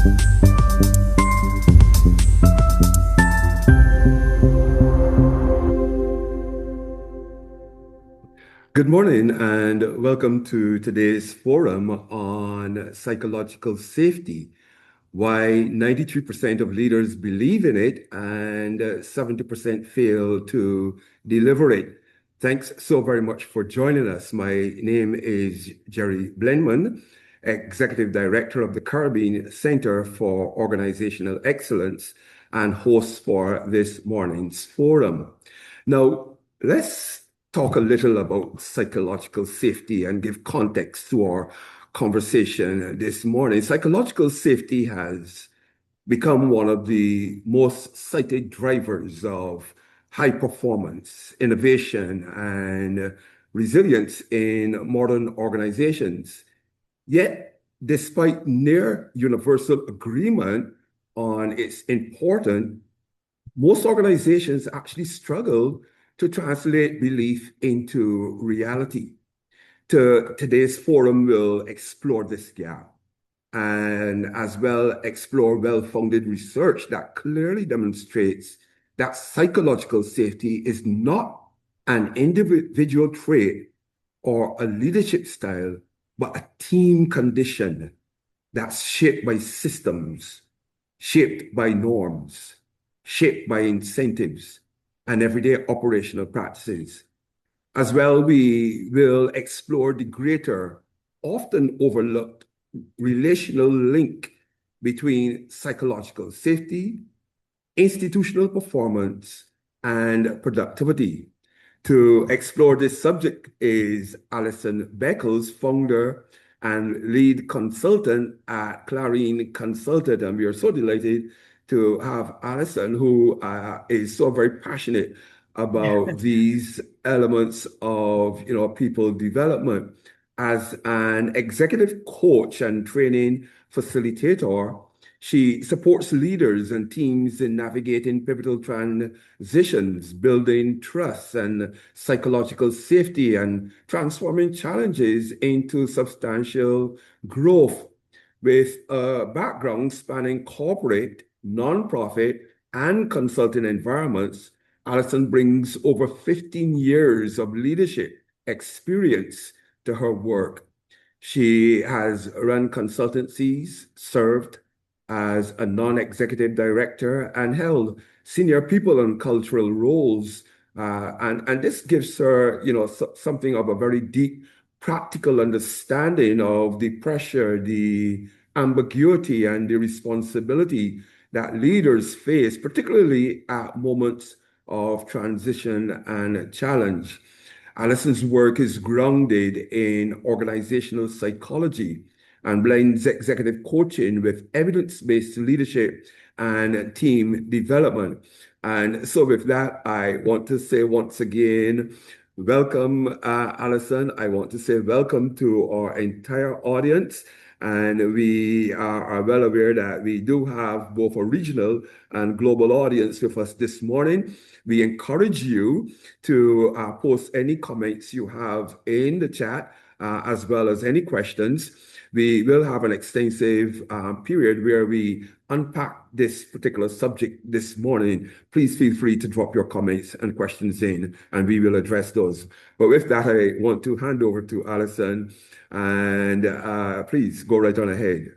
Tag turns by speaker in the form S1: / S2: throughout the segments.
S1: Good morning and welcome to today's forum on psychological safety, why 93% of leaders believe in it and 70% fail to deliver it. Thanks so very much for joining us. My name is Jerry Blenman, Executive Director of the Caribbean Center for Organizational Excellence and host for this morning's forum. Now, let's talk a little about psychological safety and give context to our conversation this morning. Psychological safety has become one of the most cited drivers of high performance, innovation, and resilience in modern organizations. Yet, despite near universal agreement on its importance, most organizations actually struggle to translate belief into reality. Today's forum will explore this gap and as well explore well-founded research that clearly demonstrates that psychological safety is not an individual trait or a leadership style, but a team condition that's shaped by systems, shaped by norms, shaped by incentives, and everyday operational practices. As well, we will explore the greater, often overlooked relational link between psychological safety, institutional performance, and productivity. To explore this subject is Alison Beckles, founder and lead consultant at Clarenne Consulting, and we are so delighted to have Alison, who is so very passionate about these elements of people development. As an executive coach and training facilitator, she supports leaders and teams in navigating pivotal transitions, building trust and psychological safety, and transforming challenges into substantial growth. With a background spanning corporate, nonprofit, and consulting environments, Alison brings over 15 years of leadership experience to her work. She has run consultancies, served as a non-executive director, and held senior people and cultural roles. And this gives her, something of a very deep practical understanding of the pressure, the ambiguity, and the responsibility that leaders face, particularly at moments of transition and challenge. Alison's work is grounded in organizational psychology and blends executive coaching with evidence-based leadership and team development. And so with that, I want to say once again, welcome, Alison. I want to say welcome to our entire audience. And we are well aware that we do have both a regional and global audience with us this morning. We encourage you to post any comments you have in the chat, as well as any questions. We will have an extensive period where we unpack this particular subject this morning. Please feel free to drop your comments and questions in, and we will address those. But with that, I want to hand over to Alison, and please go right on ahead.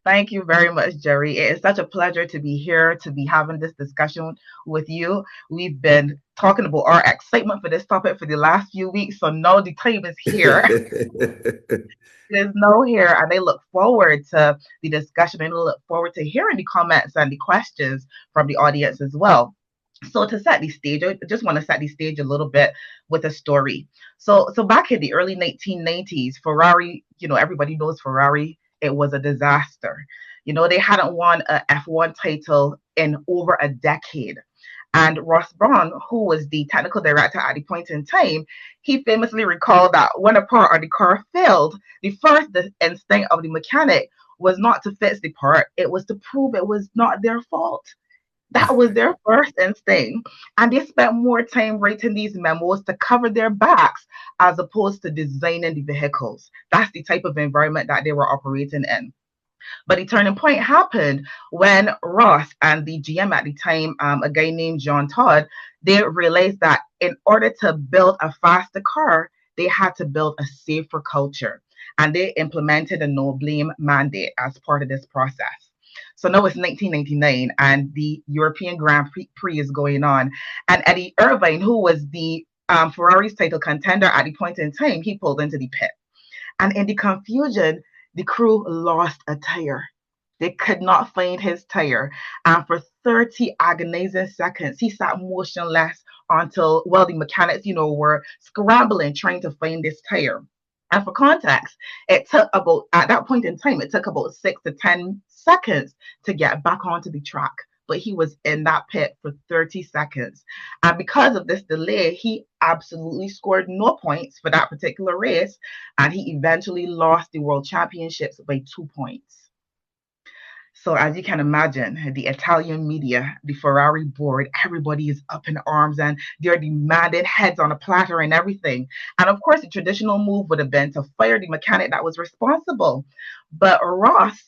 S2: Thank you very much, Jerry. It is such a pleasure to be here, to be having this discussion with you. We've been talking about our excitement for this topic for the last few weeks, so now the time is here. There's no here, and I look forward to the discussion, and I look forward to hearing the comments and the questions from the audience as well. So to set the stage, I just want to set the stage a little bit with a story. So back in the early 1990s, Ferrari, everybody knows Ferrari. It was a disaster. They hadn't won a F1 title in over a decade. And Ross Brawn, who was the technical director at the point in time, he famously recalled that when a part of the car failed, the first instinct of the mechanic was not to fix the part, it was to prove it was not their fault. That was their first instinct. And they spent more time writing these memos to cover their backs as opposed to designing the vehicles. That's the type of environment that they were operating in. But the turning point happened when Ross and the GM at the time, a guy named John Todd, they realized that in order to build a faster car, they had to build a safer culture. And they implemented a no blame mandate as part of this process. So now it's 1999 and the European Grand Prix is going on. And Eddie Irvine, who was the Ferrari's title contender at the point in time, he pulled into the pit. And in the confusion, the crew lost a tire. They could not find his tire. And for 30 agonizing seconds, he sat motionless until, well, the mechanics, were scrambling trying to find this tire. And for context, it took about, at that point in time, it took about 6 to 10 seconds to get back onto the track. But he was in that pit for 30 seconds. And because of this delay, he absolutely scored no points for that particular race. And he eventually lost the world championships by 2 points. So as you can imagine, the Italian media, the Ferrari board, everybody is up in arms and they're demanding heads on a platter and everything. And of course, the traditional move would have been to fire the mechanic that was responsible. But Ross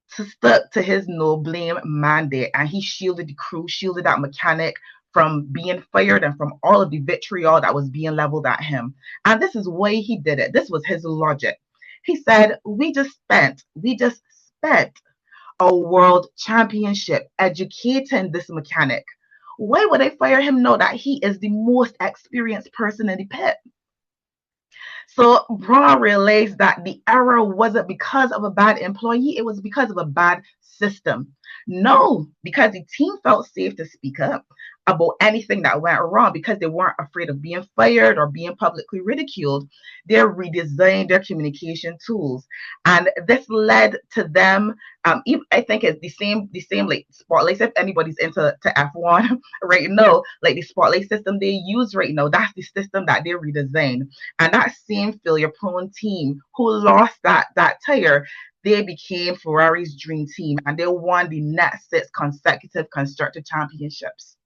S2: stuck to his no blame mandate and he shielded the crew, shielded that mechanic from being fired and from all of the vitriol that was being leveled at him. And this is why he did it. This was his logic. He said, we just spent a world championship educating this mechanic. Why would I fire him now that he is the most experienced person in the pit? So Braun realized that the error wasn't because of a bad employee, it was because of a bad system. No, because the team felt safe to speak up about anything that went wrong because they weren't afraid of being fired or being publicly ridiculed. They redesigned their communication tools. And this led to them, I think it's the same like spotlights. If anybody's into F1 right now, like the spotlight system they use right now, that's the system that they redesigned. And that same failure prone team who lost that tire, they became Ferrari's dream team and they won the next 6 consecutive constructor championships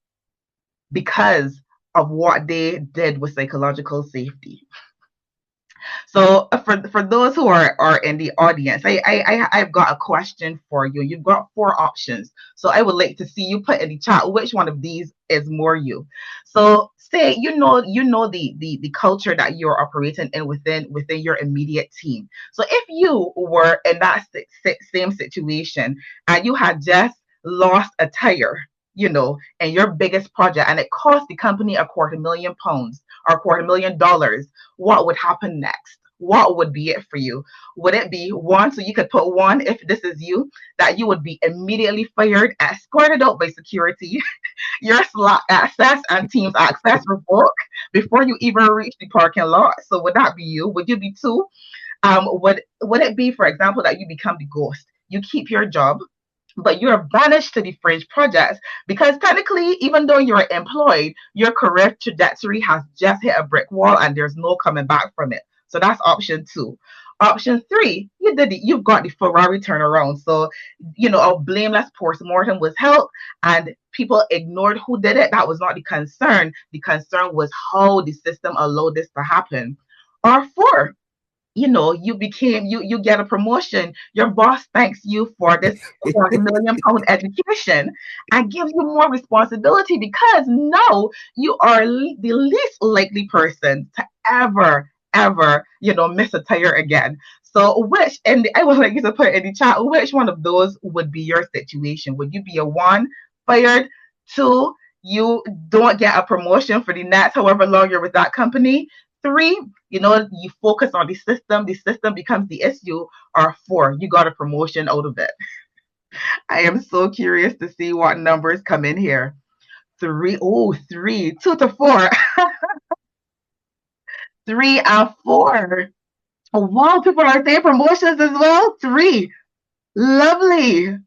S2: because of what they did with psychological safety. So for those who are in the audience, I've got a question for you. You've got 4 options. So I would like to see you put in the chat which one of these is more you. So say you know the culture that you're operating in within your immediate team. So if you were in that same situation and you had just lost a tire, in your biggest project and it cost the company £250,000 or $250,000, what would happen next? What would be it for you? Would it be one? So you could put one if this is you, that you would be immediately fired, escorted out by security, your Slack access and Teams access revoked before you even reach the parking lot. So would that be you? Would you be two? Would it be, for example, that you become the ghost? You keep your job, but you're banished to the fringe projects because technically, even though you're employed, your career trajectory has just hit a brick wall and there's no coming back from it. So that's option 2. Option 3, you've got the Ferrari turnaround. So, a blameless post-mortem was held and people ignored who did it. That was not the concern. The concern was how the system allowed this to happen. Or 4, you get a promotion. Your boss thanks you for this £250,000 education and gives you more responsibility because now you are the least likely person to ever miss a tire again. So I would like you to put in the chat which one of those would be your situation. Would you be a 1 fired, 2 you don't get a promotion for the next however long you're with that company, 3 you focus on the system becomes the issue, or 4 you got a promotion out of it? I am so curious to see what numbers come in here. 3, oh, 3, 2 to 4. 3 and 4. Oh, wow, people are saying promotions as well. 3, lovely.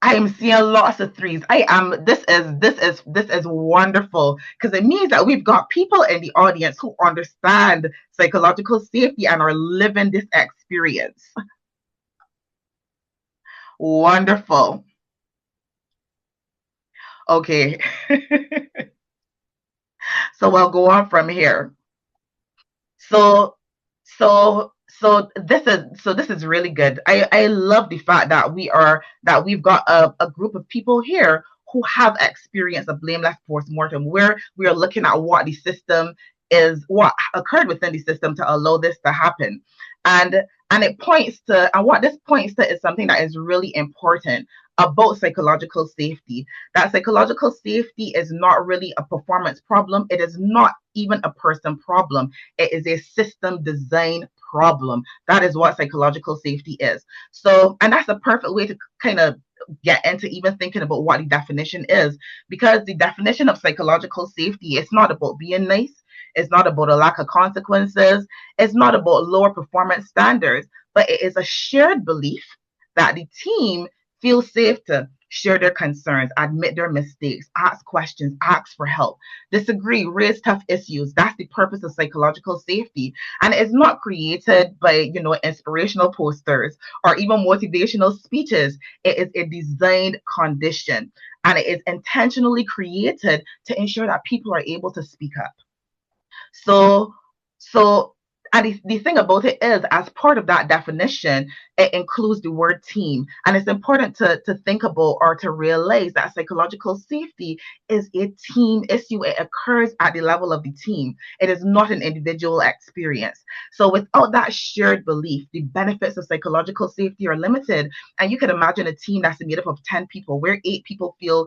S2: I am seeing lots of 3s. I am. This is wonderful because it means that we've got people in the audience who understand psychological safety and are living this experience. Wonderful. Okay, so we'll go on from here. So, so, So this is really good. I love the fact that we've got a group of people here who have experienced a blameless post-mortem, where we are looking at what occurred within the system to allow this to happen. And and what this points to is something that is really important about psychological safety. That psychological safety is not really a performance problem. It is not even a person problem. It is a system design problem. That is what psychological safety is. So, and that's a perfect way to kind of get into even thinking about what the definition is, because the definition of psychological safety is not about being nice. It's not about a lack of consequences. It's not about lower performance standards, but it is a shared belief that the team feels safe to share their concerns, admit their mistakes, ask questions, ask for help, disagree, raise tough issues. That's the purpose of psychological safety. And it's not created by, inspirational posters or even motivational speeches. It is a designed condition, and it is intentionally created to ensure that people are able to speak up. So, so, and the thing about it is, as part of that definition, it includes the word team. And it's important to think about or to realize that psychological safety is a team issue. It occurs at the level of the team. It is not an individual experience. So without that shared belief, the benefits of psychological safety are limited. And you can imagine a team that's made up of 10 people, where 8 people feel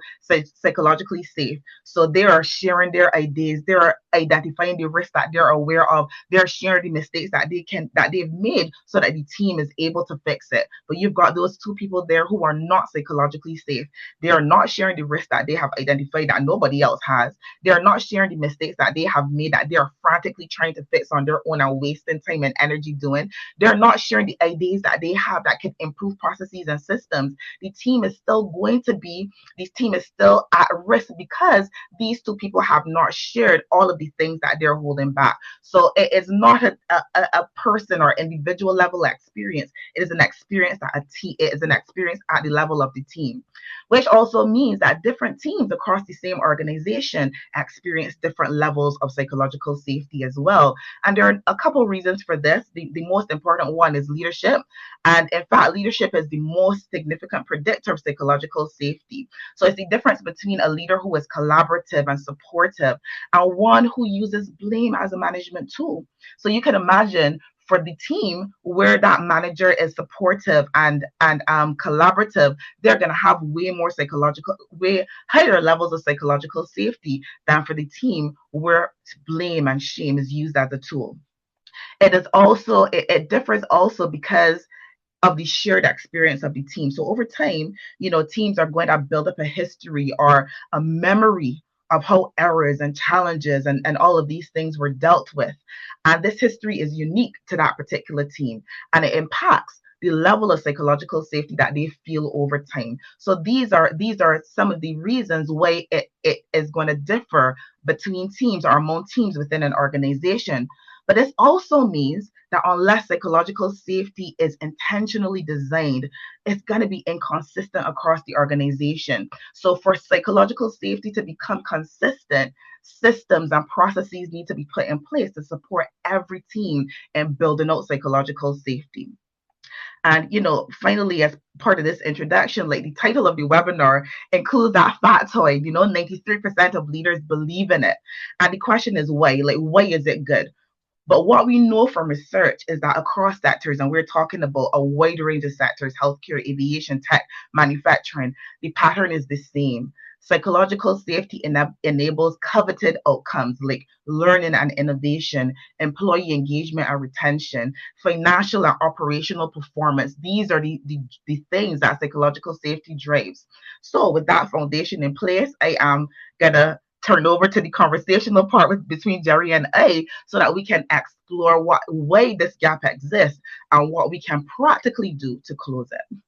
S2: psychologically safe. So they are sharing their ideas, they're identifying the risks that they're aware of, they're sharing the mistakes that they've made, so that the team is able to fix it. But you've got those 2 people there who are not psychologically safe. They are not sharing the risks that they have identified that nobody else has. They are not sharing the mistakes that they have made that they are frantically trying to fix on their own and wasting time and energy doing. They're not sharing the ideas that they have that can improve processes and systems. The team is still going to be, this team is still at risk because these 2 people have not shared all of the things that they're holding back. So it is not a person or individual level experience. It is an experience it is an experience at the level of the team, which also means that different teams across the same organization experience different levels of psychological safety as well. And there are a couple reasons for this. The most important one is leadership. And in fact, leadership is the most significant predictor of psychological safety. So it's the difference between a leader who is collaborative and supportive and one who uses blame as a management tool. So you can imagine, for the team where that manager is supportive and collaborative, they're going to have way higher levels of psychological safety than for the team where blame and shame is used as a tool. It differs also because of the shared experience of the team. So over time, teams are going to build up a history or a memory of how errors and challenges and all of these things were dealt with. And this history is unique to that particular team, and it impacts the level of psychological safety that they feel over time. So these are some of the reasons why it is going to differ between teams or among teams within an organization. But this also means that unless psychological safety is intentionally designed, it's going to be inconsistent across the organization. So, for psychological safety to become consistent, systems and processes need to be put in place to support every team in building out psychological safety. And, finally, as part of this introduction, like the title of the webinar includes that factoid, 93% of leaders believe in it. And the question is why? Like, why is it good? But what we know from research is that across sectors, and we're talking about a wide range of sectors, healthcare, aviation, tech, manufacturing, the pattern is the same. Psychological safety enables coveted outcomes like learning and innovation, employee engagement and retention, financial and operational performance. These are the things that psychological safety drives. So, with that foundation in place, I am going to turn over to the conversational part between Jerry and I, so that we can explore what way this gap exists and what we can practically do to close it.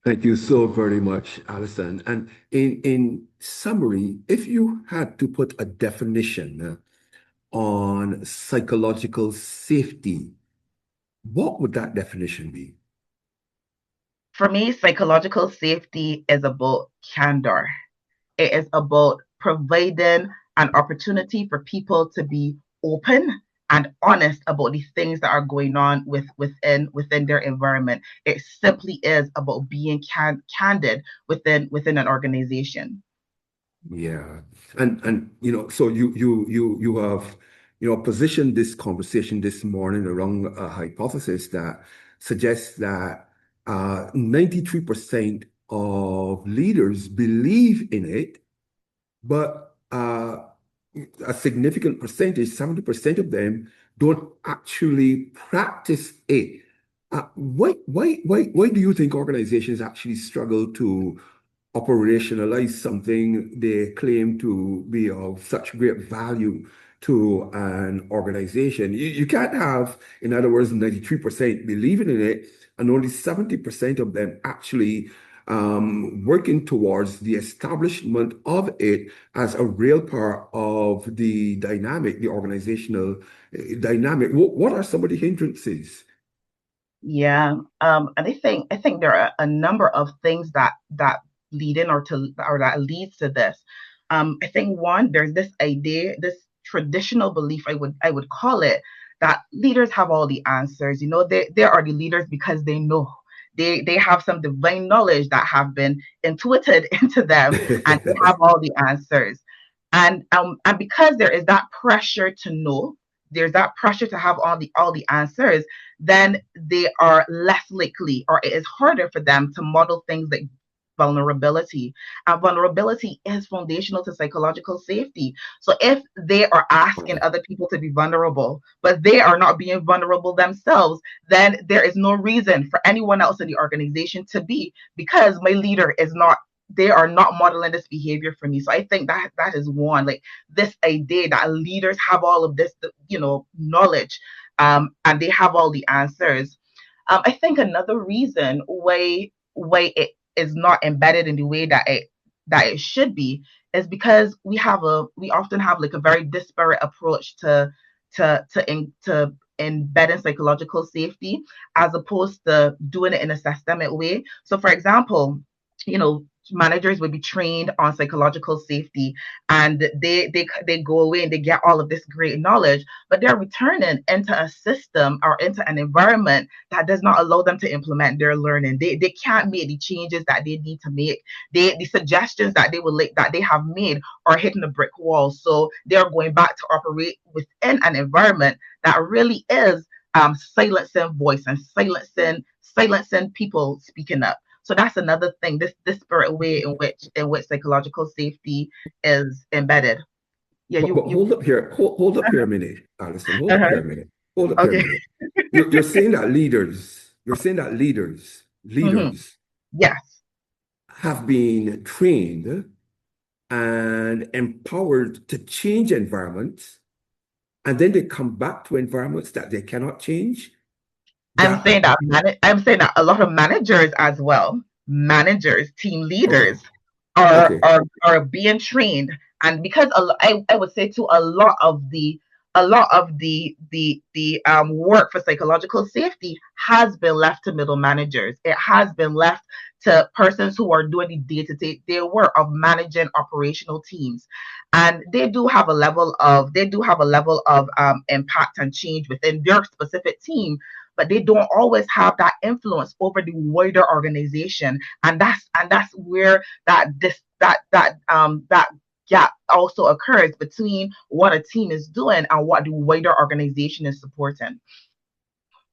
S1: Thank you so very much, Alison. And in summary, if you had to put a definition on psychological safety, what would that definition be?
S2: For me, psychological safety is about candor. It is about providing an opportunity for people to be open and honest about the things that are going on within their environment. It simply is about being candid within an organization.
S1: Yeah. And so you have positioned this conversation this morning around a hypothesis that suggests that 93% of leaders believe in it, but a significant percentage, 70% of them, don't actually practice it. Why do you think organizations actually struggle to operationalize something they claim to be of such great value to an organization? You can't have, in other words, 93% believing in it and only 70% of them actually working towards the establishment of it as a real part of the dynamic, the organizational dynamic. What are some of the hindrances?
S2: Yeah, and I think there are a number of things that lead in or that leads to this. I think one, there's this idea, this traditional belief, I would call it, that leaders have all the answers. They are the leaders because they know. They have some divine knowledge that have been intuited into them, and they have all the answers. And because there is that pressure to know, there's that pressure to have all the answers, then they are less likely, or it is harder for them to model things like vulnerability. And vulnerability is foundational to psychological safety. So if they are asking other people to be vulnerable, but they are not being vulnerable themselves, then there is no reason for anyone else in the organization to be, because my leader is not. They are not modeling this behavior for me. So I think that is one, like this idea that leaders have all of this, knowledge, and they have all the answers. I think another reason why it is not embedded in the way that it should be is because we often have like a very disparate approach to embedding psychological safety, as opposed to doing it in a systemic way. So, for example, you know, managers would be trained on psychological safety, and they go away and they get all of this great knowledge, but they're returning into a system or into an environment that does not allow them to implement their learning. They can't make the changes that they need to make. The suggestions that they would like that they have made are hitting a brick wall. So they're going back to operate within an environment that really is silencing voice and silencing people speaking up. So that's another thing, this disparate way in which psychological safety is embedded. Yeah,
S1: But
S2: you
S1: hold up here a minute, Alison. Hold up
S2: uh-huh.
S1: here a minute. Hold up here a
S2: Okay.
S1: minute. You're saying that
S2: Hmm.
S1: leaders
S2: Yes.
S1: have been trained and empowered to change environments, and then they come back to environments that they cannot change.
S2: I'm
S1: That
S2: saying that I'm saying that a lot of managers as well, managers, team
S1: okay,
S2: leaders are
S1: okay.
S2: are are being trained, and because I would say to a lot of the work for psychological safety has been left to middle managers. It has been left to persons who are doing the day-to-day work of managing operational teams, and they do have a level of impact and change within their specific team, but they don't always have that influence over the wider organization. And that's where that gap also occurs between what a team is doing and what the wider organization is supporting.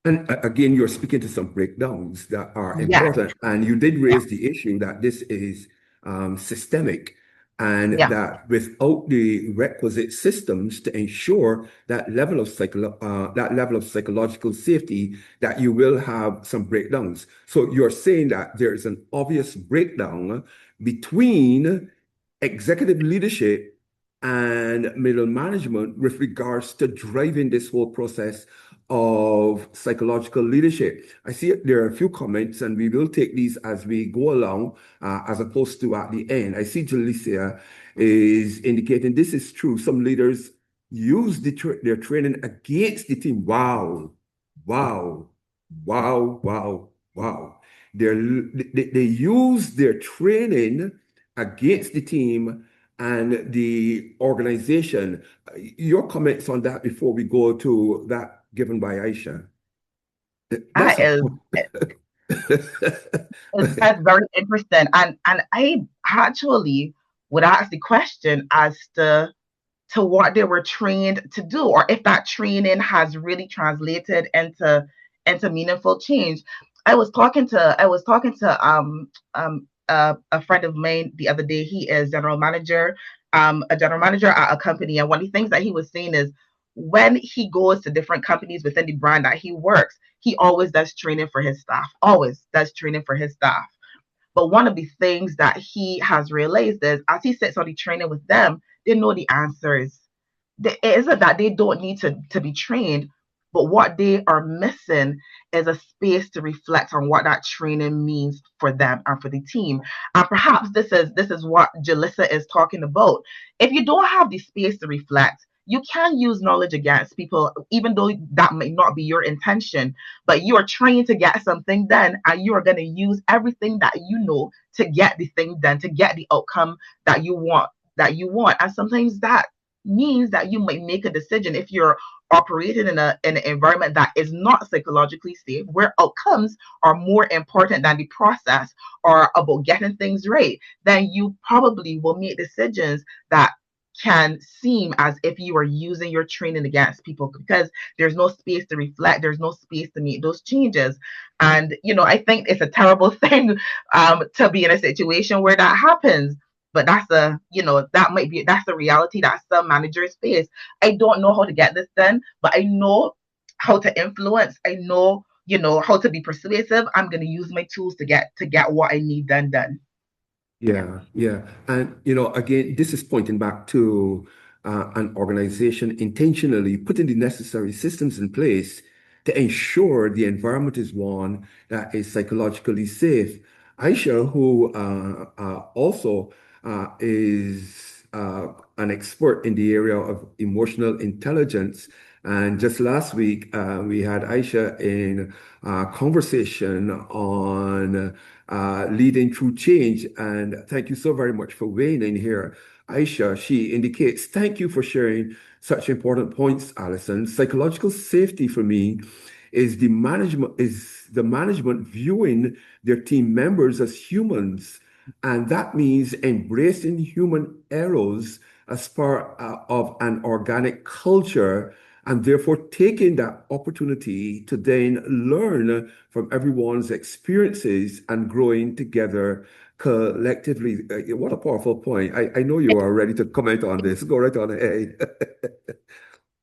S1: And again, you're speaking to some breakdowns that are
S2: Yes.
S1: important. And you did
S2: Yeah.
S1: raise the issue that this is systemic, and
S2: Yeah.
S1: that without the requisite systems to ensure that level of psychological safety, that you will have some breakdowns. So you're saying that there is an obvious breakdown between executive leadership and middle management with regards to driving this whole process of psychological leadership. I see there are a few comments, and we will take these as we go along, as opposed to at the end. I see Jalicia is indicating this is true. Some leaders use their training against the team. Wow, wow, wow, wow, wow. They use their training against the team and the organization. Your comments on that before we go to that given by Aisha. That's
S2: That
S1: a
S2: is that's very interesting. And I actually would ask the question as to what they were trained to do, or if that training has really translated into meaningful change. I was talking to a friend of mine the other day. He is a general manager at a company, and one of the things that he was saying is when he goes to different companies within the brand that he works, he always does training for his staff. Always does training for his staff. But one of the things that he has realized is as he sits on the training with them, they know the answers. It isn't that they don't need to be trained, but what they are missing is a space to reflect on what that training means for them and for the team. And perhaps this is what Jalissa is talking about. If you don't have the space to reflect, you can use knowledge against people, even though that may not be your intention. But you are trying to get something done, and you are going to use everything that you know to get the thing done, to get the outcome that you want. And sometimes that means that you might make a decision if you're operating in an environment that is not psychologically safe, where outcomes are more important than the process or about getting things right, then you probably will make decisions that can seem as if you are using your training against people because there's no space to reflect, there's no space to make those changes. And I think it's a terrible thing to be in a situation where that happens. But that's the reality that some managers face. I don't know how to get this done, but I know how to influence. I know, how to be persuasive. I'm going to use my tools to get what I need done.
S1: Yeah, yeah. And, again, this is pointing back to an organization intentionally putting the necessary systems in place to ensure the environment is one that is psychologically safe. Aisha, who also is an expert in the area of emotional intelligence. And just last week, we had Aisha in a conversation on leading through change. And thank you so very much for weighing in here. Aisha, she indicates, thank you for sharing such important points, Alison. Psychological safety for me is the management viewing their team members as humans. And that means embracing human errors as part of an organic culture and therefore taking that opportunity to then learn from everyone's experiences and growing together collectively. What a powerful point. I know you are ready to comment on this. Go right on ahead.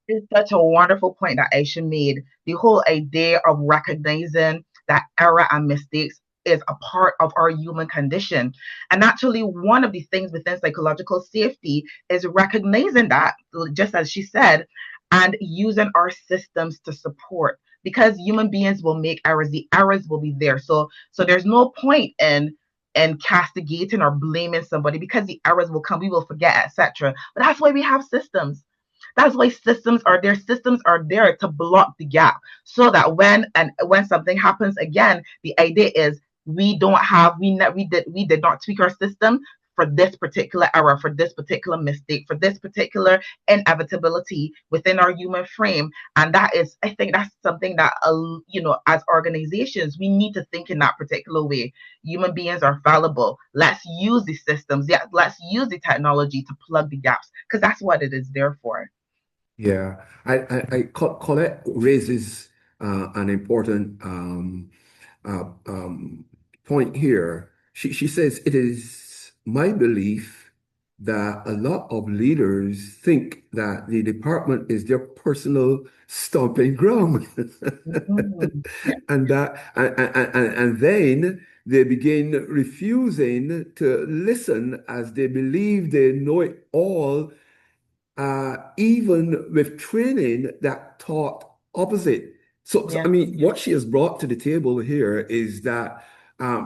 S2: It's such a wonderful point that Aisha made. The whole idea of recognizing that error and mistakes is a part of our human condition. And actually, one of the things within psychological safety is recognizing that, just as she said, and using our systems to support. Because human beings will make errors, the errors will be there. So there's no point in castigating or blaming somebody because the errors will come, we will forget, etc. But that's why we have systems. That's why systems are there. Systems are there to block the gap so that when something happens again, the idea is we did not tweak our system for this particular error, for this particular mistake, for this particular inevitability within our human frame. And I think that's something that as organizations we need to think in that particular way. Human beings are fallible. Let's use the systems. Yeah, let's use the technology to plug the gaps because that's what it is there for.
S1: Yeah, Colette raises an important uh, um, point here. She says, it is my belief that a lot of leaders think that the department is their personal stomping ground.
S2: Mm, yeah,
S1: And then they begin refusing to listen as they believe they know it all, even with training that taught opposite. So, I
S2: yeah,
S1: mean, what she has brought to the table here is that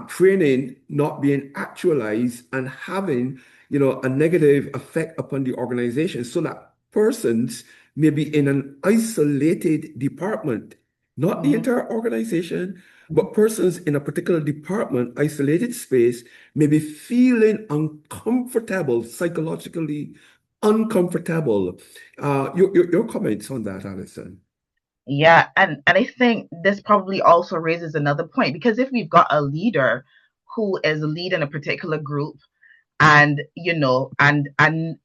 S1: training not being actualized and having, a negative effect upon the organization, so that persons may be in an isolated department. not the
S2: Mhm.
S1: entire organization, but persons in a particular department, isolated space, may be feeling uncomfortable, psychologically uncomfortable. Your comments on that, Alison?
S2: Yeah, and I think this probably also raises another point because if we've got a leader who is leading a particular group and and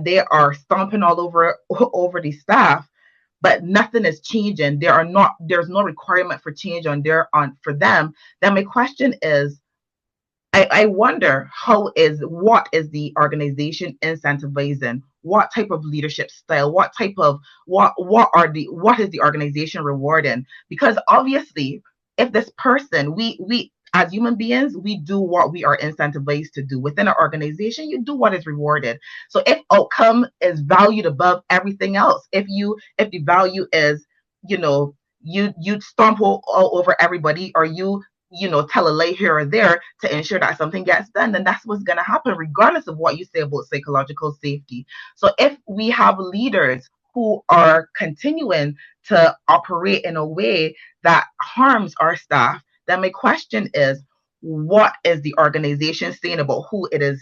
S2: they are stomping all over over the staff, but nothing is changing. There's no requirement for change on for them. Then my question is, I wonder what is the organization incentivizing? What type of leadership style? What is the organization rewarding? Because obviously, if this person, we as human beings, we do what we are incentivized to do. Within an organization, you do what is rewarded. So if outcome is valued above everything else, if the value is, you know, you stomp all over everybody, or tell a lie here or there to ensure that something gets done, then that's what's going to happen, regardless of what you say about psychological safety. So if we have leaders who are continuing to operate in a way that harms our staff, then my question is, what is the organization saying about who it is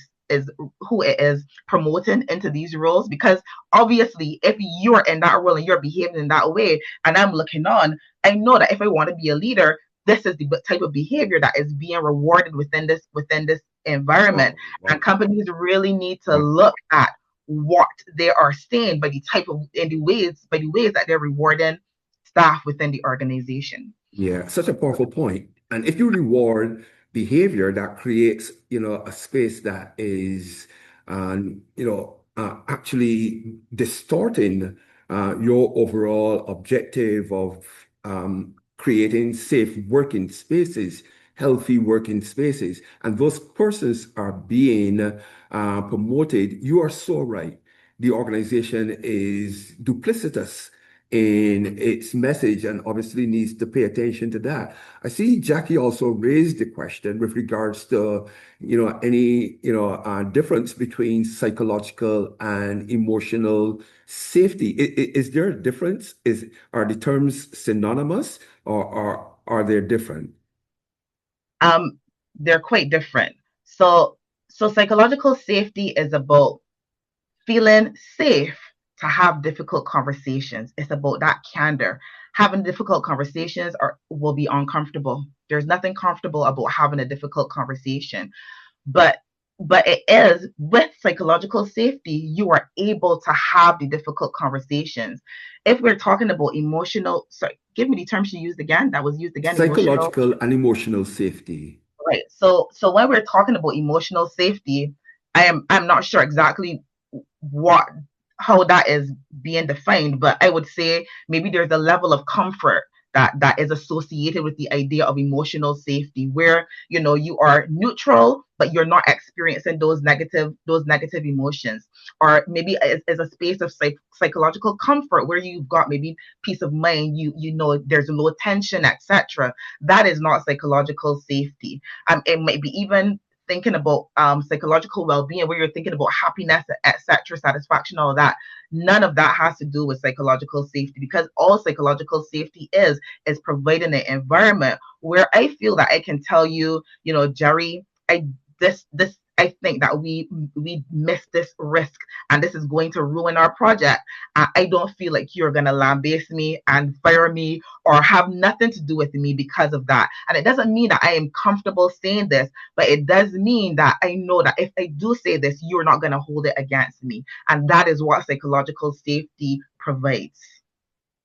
S2: promoting into these roles? Because obviously, if you're in that role and you're behaving in that way, and I'm looking on, I know that if I want to be a leader, this is the type of behavior that is being rewarded within this environment.
S1: Wow,
S2: And
S1: wow,
S2: companies really need to
S1: wow.
S2: look at what they are saying by the type of in the ways that they're rewarding staff within the organization.
S1: Yeah, such a powerful point. And if you reward behavior that creates, a space that is, actually distorting your overall objective of creating safe working spaces, healthy working spaces, and those persons are being promoted, you are so right. The organization is duplicitous in its message and obviously needs to pay attention to that. I see Jackie also raised the question with regards to, any, difference between psychological and emotional safety. Is there a difference? Are the terms synonymous or are they different?
S2: Um, they're quite different. So psychological safety is about feeling safe to have difficult conversations. It's about that candor. Having difficult conversations will be uncomfortable. There's nothing comfortable about having a difficult conversation. But but it is with psychological safety, you are able to have the difficult conversations. If we're talking about emotional, sorry, give me the term she used again. That was used again, emotional.
S1: Psychological and emotional safety.
S2: Right. So when we're talking about emotional safety, I'm not sure exactly what how that is being defined, but I would say maybe there's a level of comfort that is associated with the idea of emotional safety, where you are neutral but you're not experiencing those negative emotions, or maybe is a space of psychological comfort where you've got maybe peace of mind, there's low tension, etc. That is not psychological safety. It might be even thinking about psychological well-being, where you're thinking about happiness, etc., satisfaction, all that. None of that has to do with psychological safety, because all psychological safety is providing an environment where I feel that I can tell you, Jerry, I think that we missed this risk, and this is going to ruin our project. I don't feel like you're gonna lambaste me and fire me or have nothing to do with me because of that. And it doesn't mean that I am comfortable saying this, but it does mean that I know that if I do say this, you're not going to hold it against me. And that is what psychological safety provides.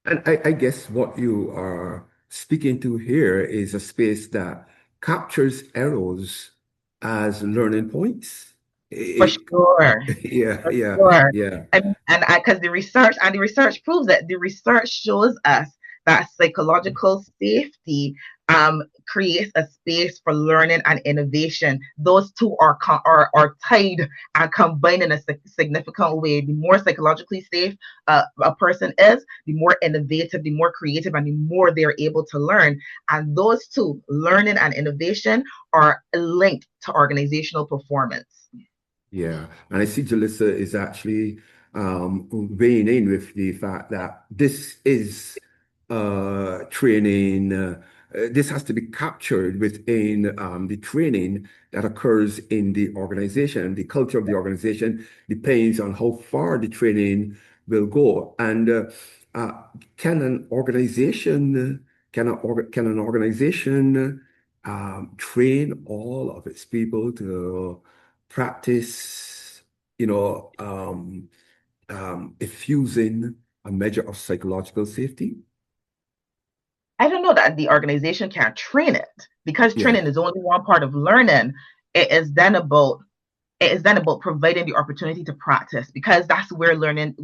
S1: And I guess what you are speaking to here is a space that captures errors as learning points.
S2: For
S1: It,
S2: sure.
S1: yeah,
S2: For
S1: yeah,
S2: sure.
S1: yeah,
S2: And because the research proves it. The research shows us that psychological safety creates a space for learning and innovation. Those two are tied and combined in a significant way. The more psychologically safe a person is, the more innovative, the more creative, and the more they're able to learn. And those two, learning and innovation, are linked to organizational performance.
S1: yeah. And I see Jalissa is actually weighing in with the fact that this is training. This has to be captured within the training that occurs in the organization. The culture of the organization depends on how far the training will go. And uh, can an organization can an organization train all of its people to practice, effusing a measure of psychological safety?
S2: I don't know that the organization can train it, because
S1: Yeah.
S2: training is only one part of learning. It is then about it is then about providing the opportunity to practice, because that's where learning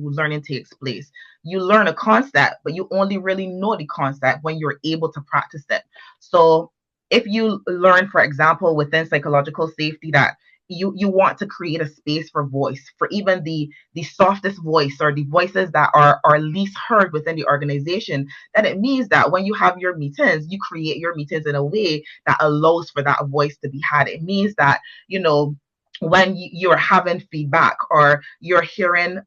S2: takes place. You learn a concept, but you only really know the concept when you're able to practice it. So if you learn, for example, within psychological safety, that you want to create a space for voice, for even the softest voice, or the voices that are least heard within the organization, then it means that when you have your meetings, you create your meetings in a way that allows for that voice to be had. It means that, you know, when you're having feedback, or you're hearing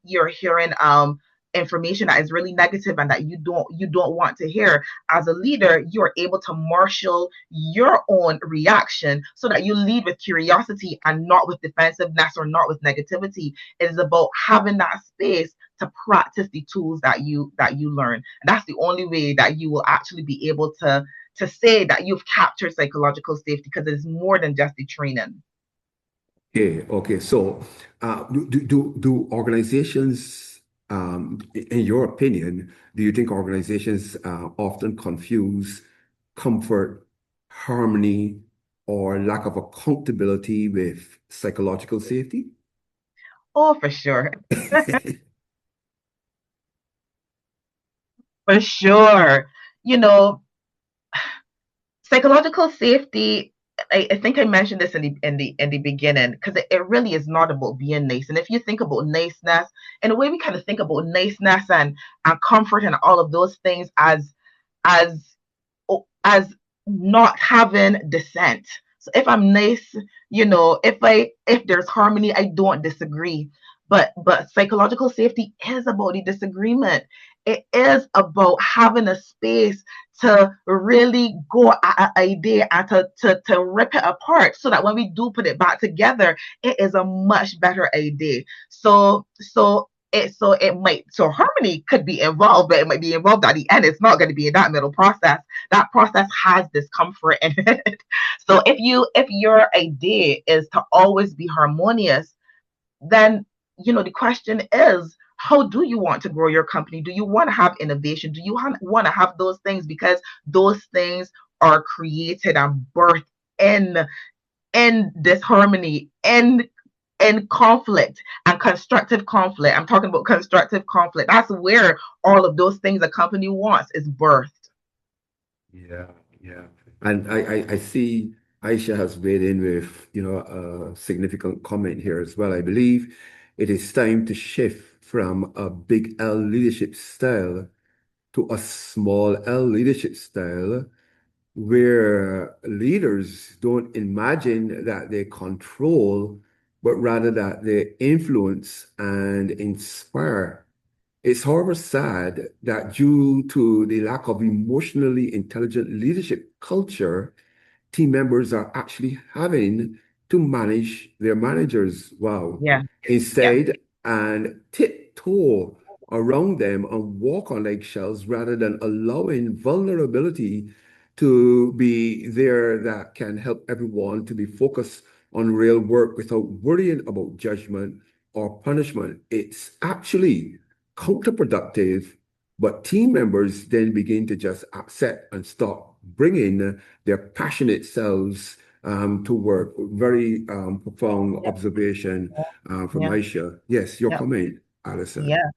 S2: information that is really negative and that you don't want to hear, as a leader you're able to marshal your own reaction so that you lead with curiosity and not with defensiveness or not with negativity. It is about having that space to practice the tools that you learn, and that's the only way that you will actually be able to say that you've captured psychological safety, because it is more than just the training.
S1: Okay, okay. So, do organizations, in your opinion, do you think organizations often confuse comfort, harmony, or lack of accountability with psychological safety?
S2: Oh, for sure. For sure. You know, psychological safety, I think I mentioned this in the beginning, because it really is not about being nice. And if you think about niceness, in a way we kind of think about niceness and comfort and all of those things as as not having dissent. So if I'm nice, if there's harmony, I don't disagree. But psychological safety is about the disagreement. It is about having a space to really go at an idea and to rip it apart, so that when we do put it back together, it is a much better idea. So harmony could be involved, but it might be involved at the end. It's not going to be in that middle process. That process has discomfort in it. So if your idea is to always be harmonious, then the question is, how do you want to grow your company? Do you want to have innovation? Do you want to have those things? Because those things are created and birthed in disharmony, in conflict and constructive conflict. I'm talking about constructive conflict. That's where all of those things a company wants is birthed.
S1: Yeah, yeah. And I see Aisha has weighed in with, a significant comment here as well. I believe it is time to shift from a big L leadership style to a small L leadership style, where leaders don't imagine that they control, but rather that they influence and inspire. It's, however, sad that due to the lack of emotionally intelligent leadership culture, team members are actually having to manage their managers. Wow.
S2: Yeah. Yeah.
S1: Instead, and tiptoe around them and walk on eggshells rather than allowing vulnerability to be there that can help everyone to be focused on real work without worrying about judgment or punishment. It's actually counterproductive, but team members then begin to just accept and stop bringing their passionate selves to work. Very profound
S2: Yeah.
S1: observation from
S2: Yeah.
S1: Aisha. Yes, your
S2: Yeah.
S1: comment, Alison.
S2: Yeah.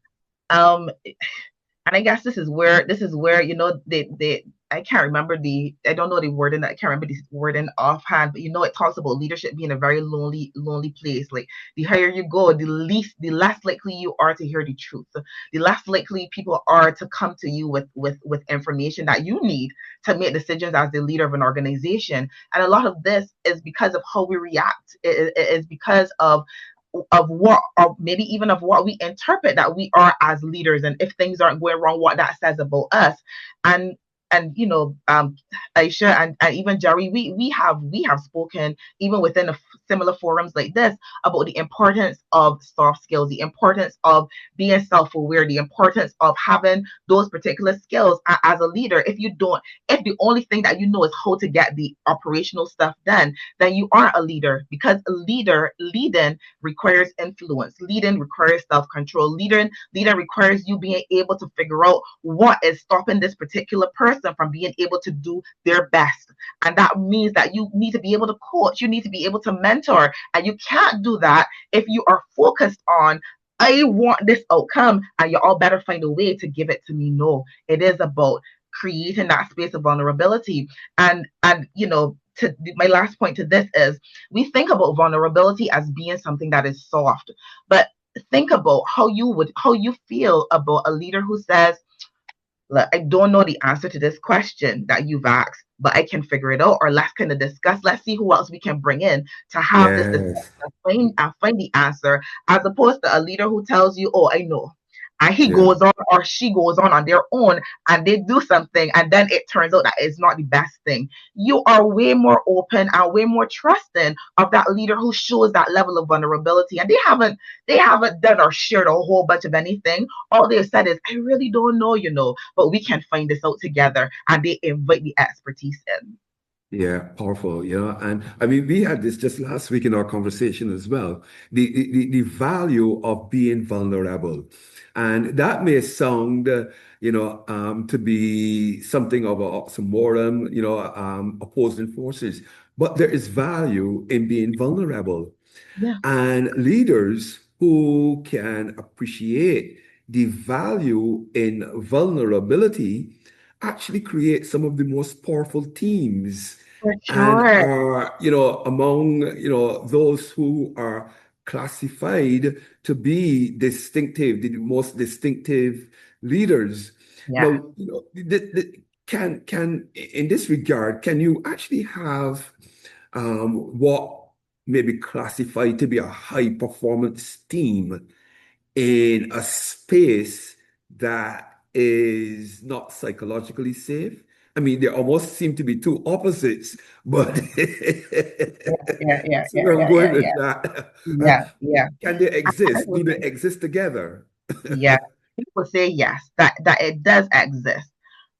S2: Um, and I guess this is where they I can't remember I don't know the wording, I can't remember the wording offhand, but it talks about leadership being a very lonely place. Like, the higher you go, the less likely you are to hear the truth. The less likely people are to come to you with information that you need to make decisions as the leader of an organization. And a lot of this is because of how we react. It is because of what, or maybe even of what we interpret that we are as leaders, and if things aren't going wrong, what that says about us. And Aisha and even Jerry, we have spoken even within similar forums like this about the importance of soft skills, the importance of being self-aware, the importance of having those particular skills as a leader. If the only thing that you know is how to get the operational stuff done, then you aren't a leader, because leading requires influence, leading requires self-control, leading requires you being able to figure out what is stopping this particular person from being able to do their best. And that means that you need to be able to coach, you need to be able to mentor, and you can't do that if you are focused on, I want this outcome and you all better find a way to give it to me. No, it is about creating that space of vulnerability. And to my last point to this is, we think about vulnerability as being something that is soft, but think about how you feel about a leader who says, look, I don't know the answer to this question that you've asked, but I can figure it out. Or let's kind of discuss. Let's see who else we can bring in to have this discussion
S1: Yes.
S2: and find the answer, as opposed to a leader who tells you, "Oh, I know," and he
S1: Yeah.
S2: goes on or she goes on their own, and they do something, and then it turns out that it's not the best thing. You are way more open and way more trusting of that leader who shows that level of vulnerability, and they haven't done or shared a whole bunch of anything. All they've said is, I really don't know, but we can find this out together. And they invite the expertise in.
S1: Yeah, powerful. Yeah. And I mean, we had this just last week in our conversation as well. The value of being vulnerable. And that may sound, to be something of an oxymoron, opposing forces, but there is value in being vulnerable.
S2: Yeah,
S1: And leaders who can appreciate the value in vulnerability actually create some of the most powerful teams
S2: for
S1: and
S2: sure.
S1: are, among, those who are classified to be distinctive, the most distinctive leaders.
S2: Yeah.
S1: Now, can in this regard, can you actually have what may be classified to be a high performance team in a space that is not psychologically safe? I mean, they almost seem to be two opposites, but
S2: Yeah, yeah,
S1: that's
S2: yeah,
S1: where I'm
S2: yeah,
S1: going
S2: yeah,
S1: with
S2: yeah,
S1: that.
S2: yeah, yeah.
S1: Can they
S2: I
S1: exist? Do
S2: would
S1: they
S2: say,
S1: exist together?
S2: yeah. People say yes, that it does exist,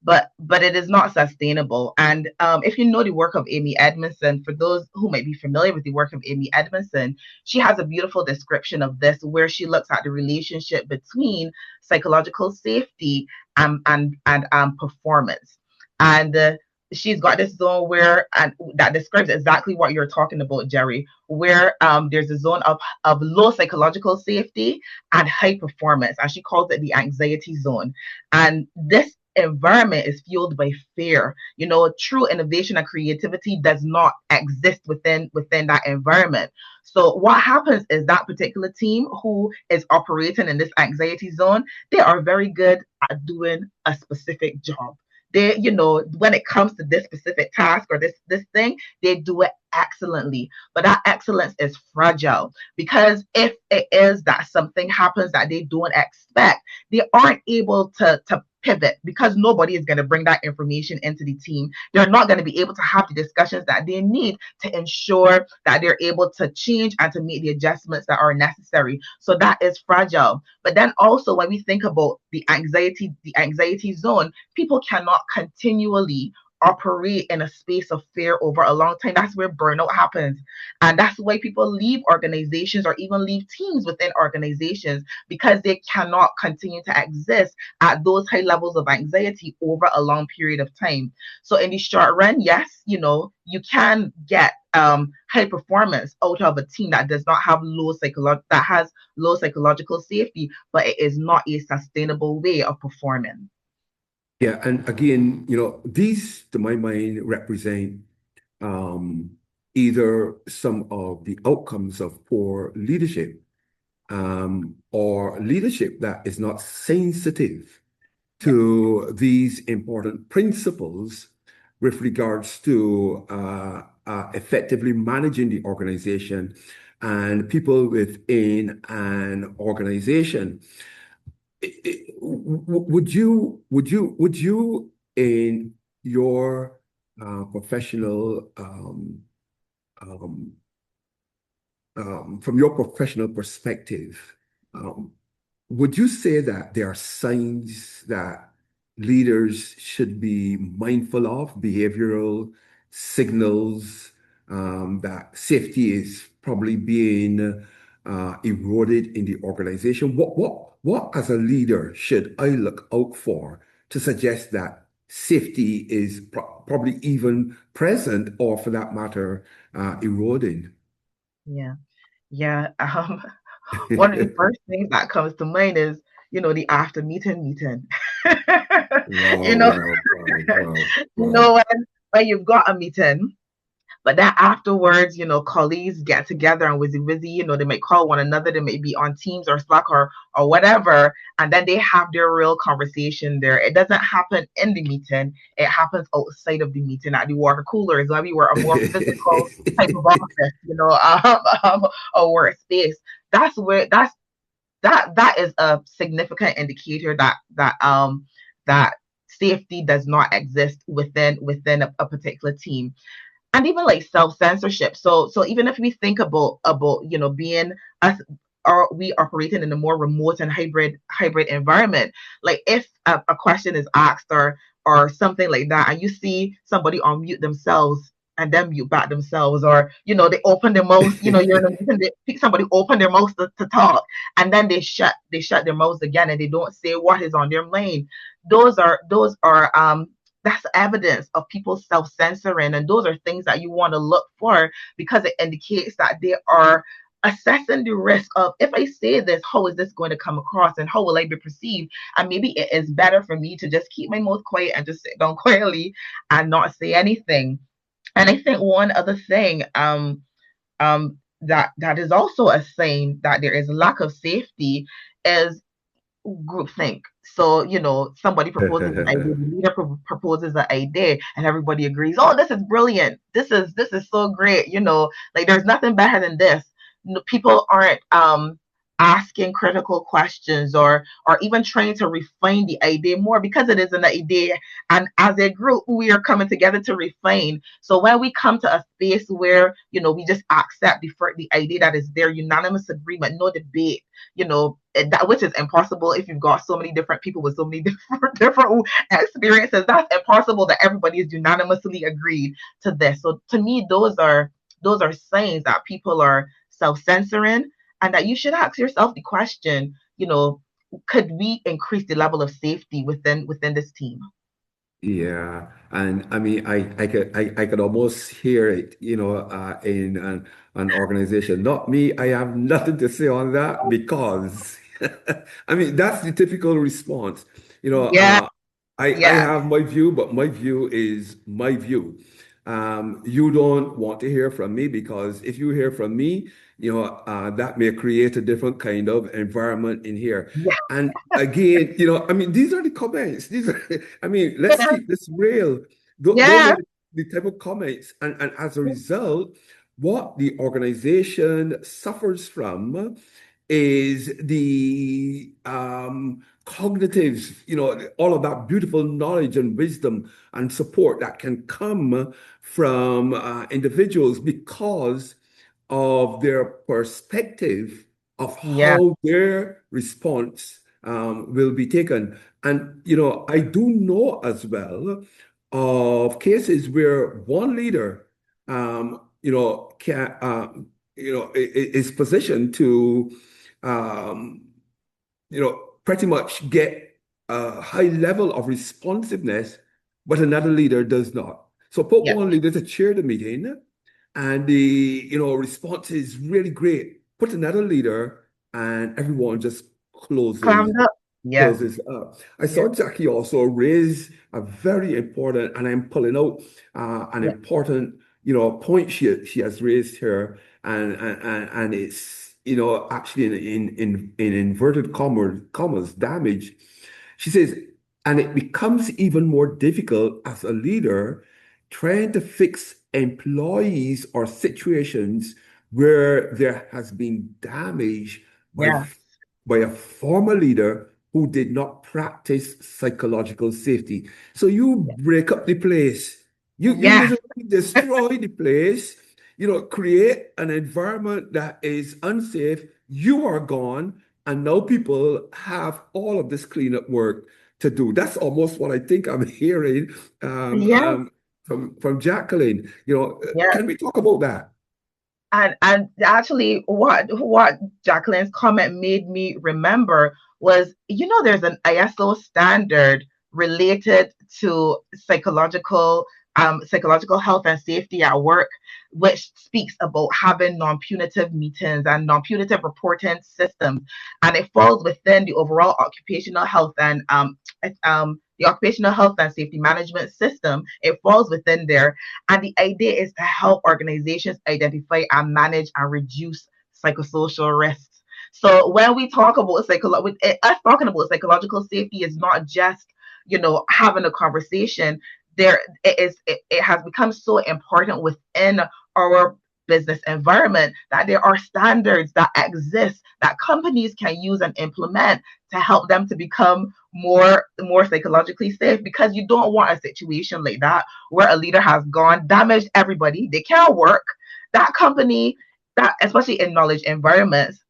S2: but it is not sustainable. And if you know the work of Amy Edmondson, for those who might be familiar with the work of Amy Edmondson, she has a beautiful description of this, where she looks at the relationship between psychological safety and performance. And she's got this zone where, and that describes exactly what you're talking about, Jerry, where there's a zone of low psychological safety and high performance, and she calls it the anxiety zone. And this environment is fueled by fear. True innovation and creativity does not exist within that environment. So what happens is that particular team who is operating in this anxiety zone, they are very good at doing a specific job. When it comes to this specific task or this thing, they do it excellently. But that excellence is fragile, because if it is that something happens that they don't expect, they aren't able to pivot, because nobody is going to bring that information into the team. They're not going to be able to have the discussions that they need to ensure that they're able to change and to make the adjustments that are necessary. So that is fragile. But then also, when we think about the anxiety zone, people cannot continually operate in a space of fear over a long time. That's where burnout happens. And that's why people leave organizations or even leave teams within organizations, because they cannot continue to exist at those high levels of anxiety over a long period of time. So in the short run, yes, you can get high performance out of a team that does not have that has low psychological safety, but it is not a sustainable way of performing.
S1: Yeah, and again, these, to my mind, represent um, either some of the outcomes of poor leadership, or leadership that is not sensitive
S2: Yeah.
S1: to these important principles with regards to effectively managing the organization and people within an organization. Would you in your professional um, from your professional perspective, um, would you say that there are signs that leaders should be mindful of, behavioral signals, that safety is probably being eroded in the organization? What as a leader should I look out for to suggest that safety is probably even present, or for that matter, eroding?
S2: Yeah. Yeah. One of the first things that comes to mind is, the after meeting. You
S1: Wow,
S2: know,
S1: wow, wow, wow,
S2: you
S1: wow.
S2: know when you've got a meeting, but then afterwards, colleagues get together and wizzy, they might call one another, they may be on Teams or Slack or whatever, and then they have their real conversation there. It doesn't happen in the meeting, it happens outside of the meeting at the water coolers, where we were a more physical type of office, a workspace. That's where that is a significant indicator that safety does not exist within a particular team, and even like self-censorship. So even if we think about being us, or we operating in a more remote and hybrid environment, like if a question is asked or something like that, and you see somebody unmute themselves and then mute back themselves, or they open their mouth, you're in a meeting, somebody open their mouth to talk, and then they shut their mouths again, and they don't say what is on their mind. Those are that's evidence of people self-censoring, and those are things that you want to look for, because it indicates that they are assessing the risk of, if I say this, how is this going to come across, and how will I be perceived, and maybe it is better for me to just keep my mouth quiet and just sit down quietly and not say anything. And I think one other thing, that is also a sign that there is lack of safety, is groupthink. So, somebody proposes an idea, the leader proposes an idea, and everybody agrees, oh, this is brilliant. This is so great. Like there's nothing better than this. People aren't asking critical questions, or even trying to refine the idea more, because it is an idea, and as a group we are coming together to refine. So when we come to a space where we just accept the idea that is there, unanimous agreement, no debate, that, which is impossible if you've got so many different people with so many different experiences. That's impossible that everybody is unanimously agreed to this. So to me, those are signs that people are self-censoring, and that you should ask yourself the question, could we increase the level of safety within this team?
S1: Yeah, and I mean, I could almost hear it, in an organization. Not me, I have nothing to say on that because, I mean, that's the typical response. You know,
S2: Yeah,
S1: uh, I
S2: yeah,
S1: have my view, but my view is my view. You don't want to hear from me because if you hear from me, that may create a different kind of environment in here.
S2: yeah,
S1: And again, I mean, these are the comments. These are, I mean, let's
S2: yeah,
S1: keep this real. Those
S2: yeah,
S1: are the type of comments. And as a result, what the organization suffers from is the cognitive, all of that beautiful knowledge and wisdom and support that can come from individuals because of their perspective of
S2: yeah,
S1: how their response will be taken. And, I do know as well of cases where one leader, is positioned to, um, pretty much get a high level of responsiveness, but another leader does not. So put
S2: yeah.
S1: one leader to chair the meeting, and the response is really great. Put another leader, and everyone just closes
S2: Clammed up. Yeah,
S1: closes up. I
S2: yeah,
S1: saw Jackie also raise a very important, and I'm pulling out an
S2: yeah,
S1: important, point she has raised here, and it's actually in inverted commas damage. She says, and it becomes even more difficult as a leader trying to fix employees or situations where there has been damage by
S2: Yes.
S1: by a former leader who did not practice psychological safety. So you break up the place. You
S2: Yes.
S1: literally destroy the place, create an environment that is unsafe. You are gone, and now people have all of this cleanup work to do. That's almost what I think I'm hearing
S2: Yes.
S1: from Jacqueline.
S2: Yes.
S1: Can we talk about that?
S2: And actually, what Jacqueline's comment made me remember was, there's an ISO standard related to psychological health and safety at work, which speaks about having non-punitive meetings and non-punitive reporting systems, and it falls within the overall occupational health and the occupational health and safety management system. It falls within there, and the idea is to help organizations identify and manage and reduce psychosocial risks. So when we talk about us talking about psychological safety is not just, having a conversation. It has become so important within our business environment that there are standards that exist that companies can use and implement to help them to become more psychologically safe, because you don't want a situation like that where a leader has gone, damaged everybody, they can't work. That company, that especially in knowledge environments,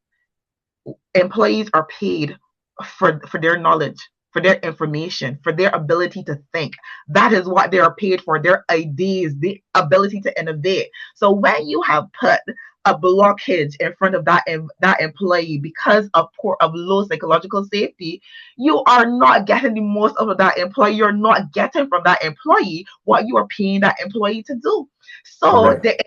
S2: employees are paid for their knowledge, for their information, for their ability to think. That is what they are paid for, their ideas, the ability to innovate. So when you have put a blockage in front of that employee because of low psychological safety, you are not getting the most out of that employee. You're not getting from that employee what you are paying that employee to do. So
S1: Correct.
S2: there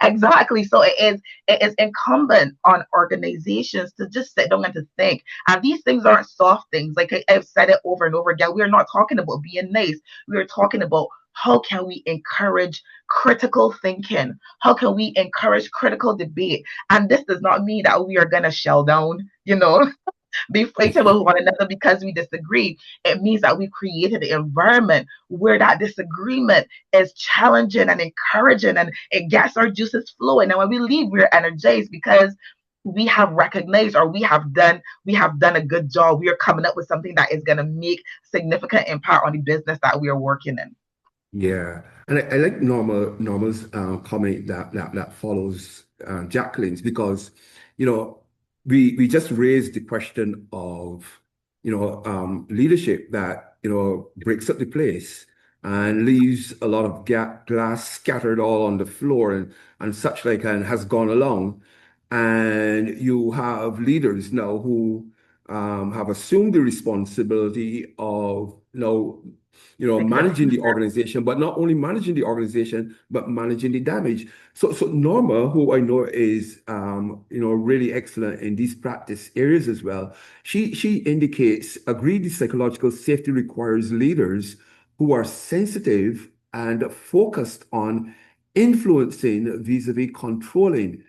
S2: Exactly. So it is incumbent on organizations to just sit down and to think. And these things aren't soft things. Like I've said it over and over again. We're not talking about being nice. We're talking about how can we encourage critical thinking? How can we encourage critical debate? And this does not mean that we are gonna shell down, be fighting with one another because we disagree. It means that we created an environment where that disagreement is challenging and encouraging, and it gets our juices flowing. And when we leave, we're energized because we have recognized, or we have done a good job. We are coming up with something that is going to make significant impact on the business that we are working in.
S1: Yeah, and I like Normal's comment that follows Jacqueline's, because we just raised the question of leadership that breaks up the place and leaves a lot of glass scattered all on the floor and such like, and has gone along, and you have leaders now who have assumed the responsibility of managing the
S2: Execution.
S1: organization, but not only managing the organization, but managing the damage. So Norma, who I know is really excellent in these practice areas as well, she indicates, agreed, the psychological safety requires leaders who are sensitive and focused on influencing vis-a-vis controlling.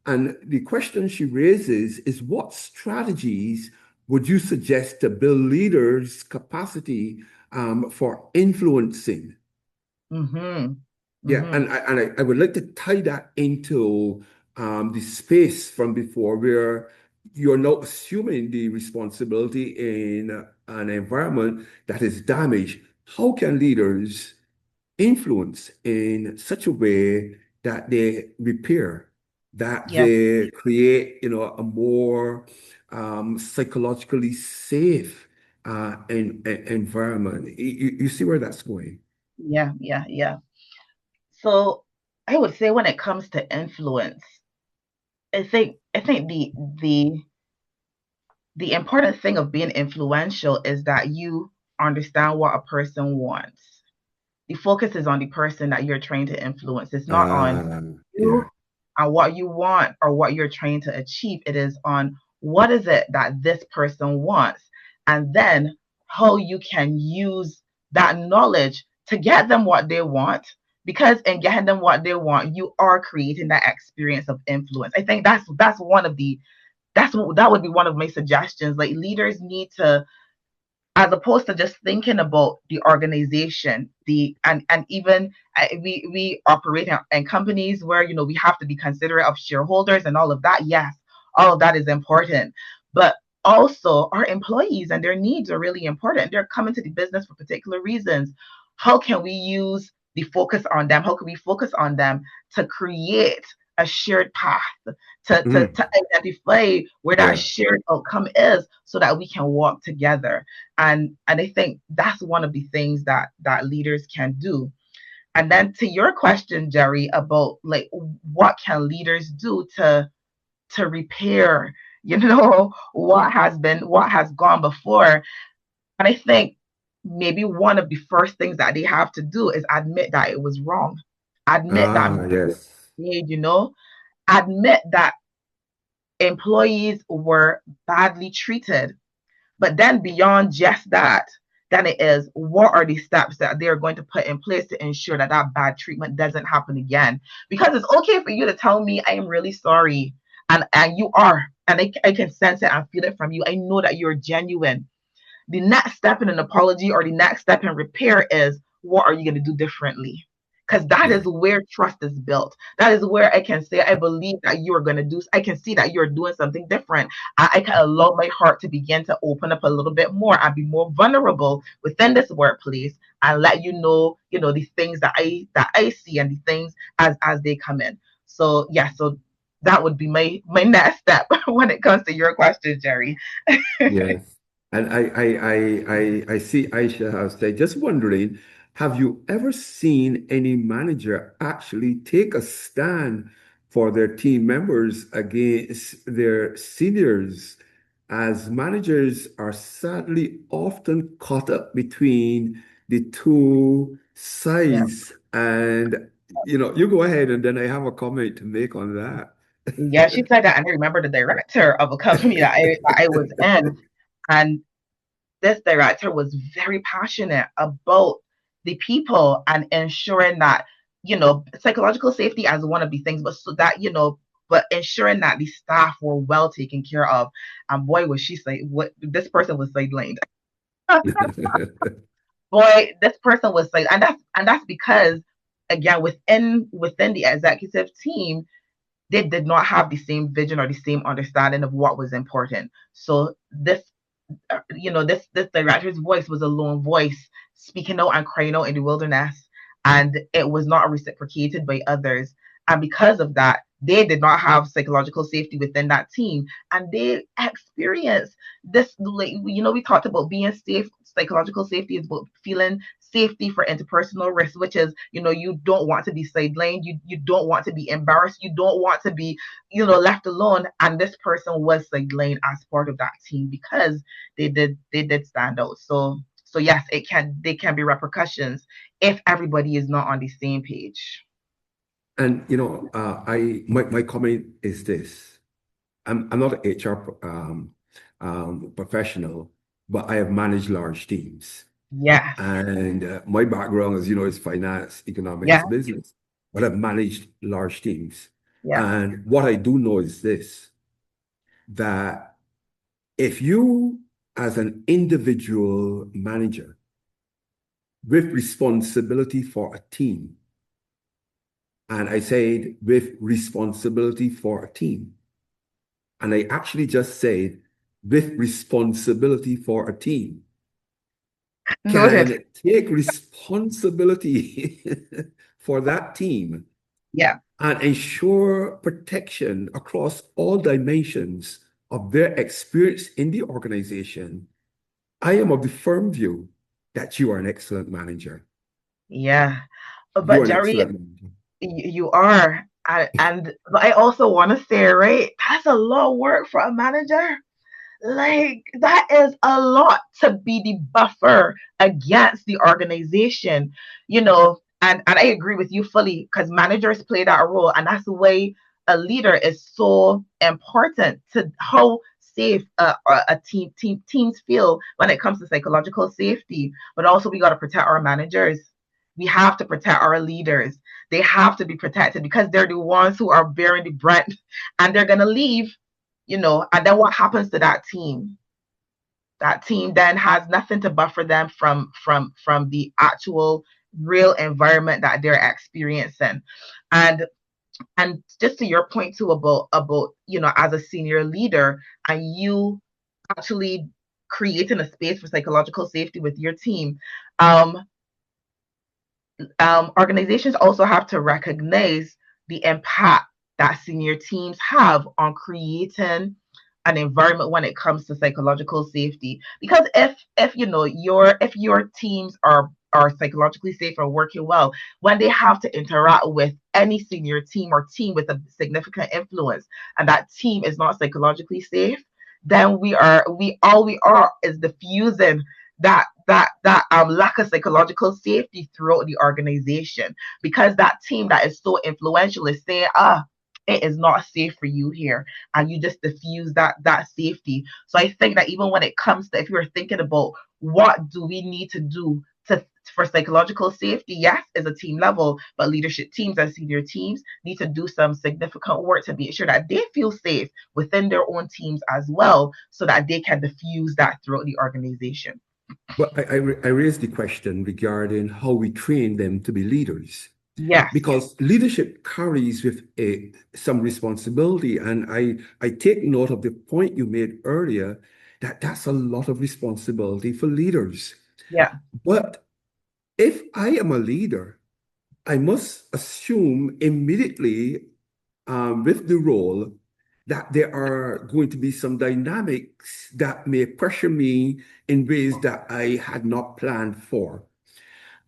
S1: And the question she raises is, what strategies would you suggest to build leaders' capacity for influencing?
S2: Mm-hmm.
S1: Yeah,
S2: Mm-hmm.
S1: and I would like to tie that into the space from before, where you're now assuming the responsibility in an environment that is damaged. How can leaders influence in such a way that they repair, that
S2: Yes.
S1: they create, a more psychologically safe environment? You see where that's going?
S2: Yeah. Yeah. Yeah. So I would say when it comes to influence, I think the important thing of being influential is that you understand what a person wants. The focus is on the person that you're trying to influence. It's not on you
S1: Yeah,
S2: and what you want or what you're trying to achieve. It is on what is it that this person wants, and then how you can use that knowledge to get them what they want. Because in getting them what they want, you are creating that experience of influence. I think that would be one of my suggestions. Like leaders need to as opposed to just thinking about the organization, and even we operate in companies where we have to be considerate of shareholders and all of that. Yes, all of that is important, but also our employees and their needs are really important. They're coming to the business for particular reasons. How can we use the focus on them? How can we focus on them to create a shared path,
S1: Mm,
S2: to identify where that
S1: yeah.
S2: shared outcome is, so that we can walk together? And I think that's one of the things that leaders can do. And then to your question, Jerry, about like what can leaders do to repair, what has gone before. And I think maybe one of the first things that they have to do is admit that it was wrong. Admit that
S1: Ah, yes.
S2: made, admit that employees were badly treated. But then beyond just that, then it is, what are the steps that they're going to put in place to ensure that that bad treatment doesn't happen again? Because it's okay for you to tell me, I am really sorry. And you are. And I can sense it and feel it from you. I know that you're genuine. The next step in an apology or the next step in repair is, what are you going to do differently? Because that
S1: Yeah.
S2: is where trust is built. That is where I can say, I believe that you are going to do, I can see that you're doing something different. I can allow my heart to begin to open up a little bit more and be more vulnerable within this workplace, and let the things that I see, and the things as they come in. So yeah, so that would be my next step when it comes to your question, Jerry.
S1: Yes. And I see Aisha has said, just wondering, have you ever seen any manager actually take a stand for their team members against their seniors? As managers are sadly often caught up between the two
S2: Yeah.
S1: sides. And, you go ahead and then I have a comment to make on that.
S2: Yeah, she said that, and I remember the director of a company that I was in, and this director was very passionate about the people and ensuring that psychological safety as one of the things, but so that but ensuring that the staff were well taken care of. And boy, was she say what this person was sidelined. Boy, this person was sidelined, and that's because, again, within the executive team, they did not have the same vision or the same understanding of what was important. So this director's voice was a lone voice speaking out and crying out in the wilderness, and it was not reciprocated by others. And because of that, they did not have psychological safety within that team, and they experienced this. Like, we talked about being safe. Psychological safety is about feeling safety for interpersonal risk, which is, you don't want to be sidelined, you don't want to be embarrassed, you don't want to be, left alone. And this person was sidelined as part of that team because they did stand out. So yes, they can be repercussions if everybody is not on the same page.
S1: And my comment is this. I'm not an HR professional, but I have managed large teams.
S2: Yes.
S1: And my background, as you know, is finance, economics,
S2: Yeah.
S1: business. But I've managed large teams.
S2: Yeah.
S1: And what I do know is this, that if you, as an individual manager with responsibility for a team, and I said with responsibility for a team, and I actually just said with responsibility for a team,
S2: Noted.
S1: can take responsibility for that team
S2: Yeah.
S1: and ensure protection across all dimensions of their experience in the organization, I am of the firm view that you are an excellent manager.
S2: Yeah.
S1: You
S2: But
S1: are an
S2: Jerry,
S1: excellent manager.
S2: you are. And but I also want to say, right, that's a lot of work for a manager. Like, that is a lot to be the buffer against the organization, and I agree with you fully, because managers play that role, and that's the way a leader is so important to how safe a teams feel when it comes to psychological safety. But also, we got to protect our managers. We have to protect our leaders. They have to be protected because they're the ones who are bearing the brunt, and they're gonna leave, and then what happens to that team? That team then has nothing to buffer them from the actual real environment that they're experiencing. And and just to your point too about as a senior leader and you actually creating a space for psychological safety with your team, um, organizations also have to recognize the impact that senior teams have on creating an environment when it comes to psychological safety. Because if your teams are psychologically safe and working well, when they have to interact with any senior team or team with a significant influence, and that team is not psychologically safe, then we are is diffusing that lack of psychological safety throughout the organization, because that team that is so influential is saying, it is not safe for you here, and you just diffuse that safety. So I think that even when it comes to, if you're thinking about what do we need to do to for psychological safety, yes, as a team level, but leadership teams and senior teams need to do some significant work to be sure that they feel safe within their own teams as well, so that they can diffuse that throughout the organization.
S1: Well, I raised the question regarding how we train them to be leaders,
S2: Yes.
S1: because leadership carries with it some responsibility. And I take note of the point you made earlier, that that's a lot of responsibility for leaders.
S2: Yeah.
S1: But if I am a leader, I must assume immediately with the role that there are going to be some dynamics that may pressure me in ways that I had not planned for.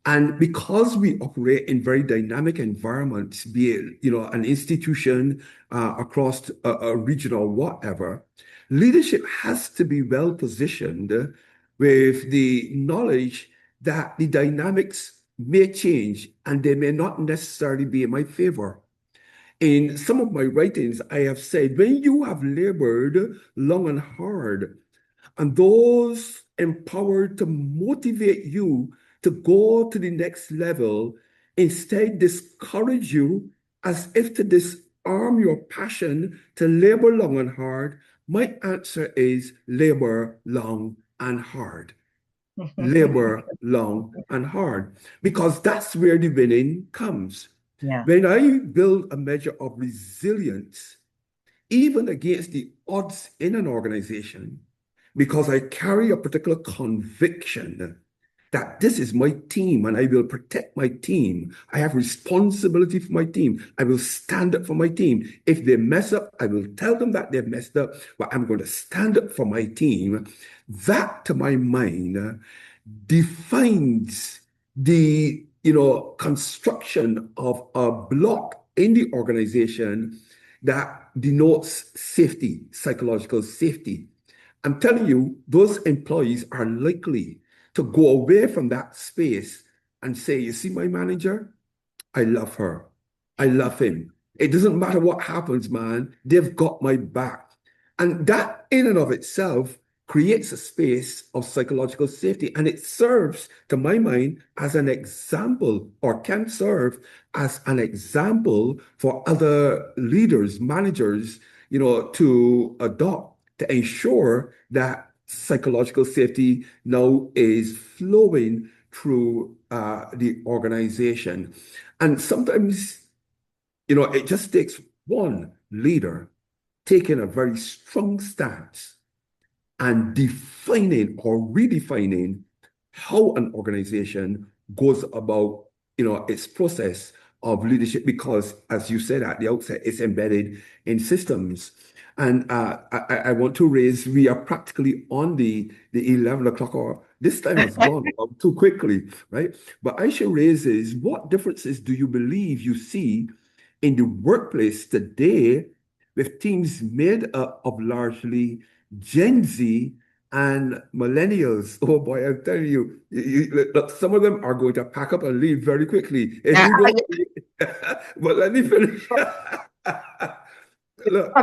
S1: And because we operate in very dynamic environments, be it, an institution across a region or whatever, leadership has to be well positioned with the knowledge that the dynamics may change and they may not necessarily be in my favor. In some of my writings, I have said, when you have labored long and hard, and those empowered to motivate you to go to the next level instead discourage you as if to disarm your passion to labor long and hard, my answer is labor long and hard. Labor long and hard, because that's where the winning comes.
S2: Yeah.
S1: When I build a measure of resilience, even against the odds in an organization, because I carry a particular conviction that this is my team and I will protect my team. I have responsibility for my team. I will stand up for my team. If they mess up, I will tell them that they've messed up, but I'm going to stand up for my team. That, to my mind, defines the construction of a block in the organization that denotes safety, psychological safety. I'm telling you, those employees are likely to go away from that space and say, you see my manager? I love her. I love him. It doesn't matter what happens, man. They've got my back. And that in and of itself creates a space of psychological safety. And it serves, to my mind, as an example, or can serve as an example for other leaders, managers, to adopt, to ensure that psychological safety now is flowing through the organization. And sometimes, it just takes one leader taking a very strong stance and defining or redefining how an organization goes about, its process of leadership, because, as you said at the outset, it's embedded in systems. And I want to raise, we are practically on the 11 o'clock hour. This time has gone too quickly, right? But I should raise is, what differences do you believe you see in the workplace today with teams made up of largely Gen Z and millennials? Oh boy, I'm telling you, look, some of them are going to pack up and leave very quickly. If
S2: Yeah.
S1: you don't, but let me finish. Look,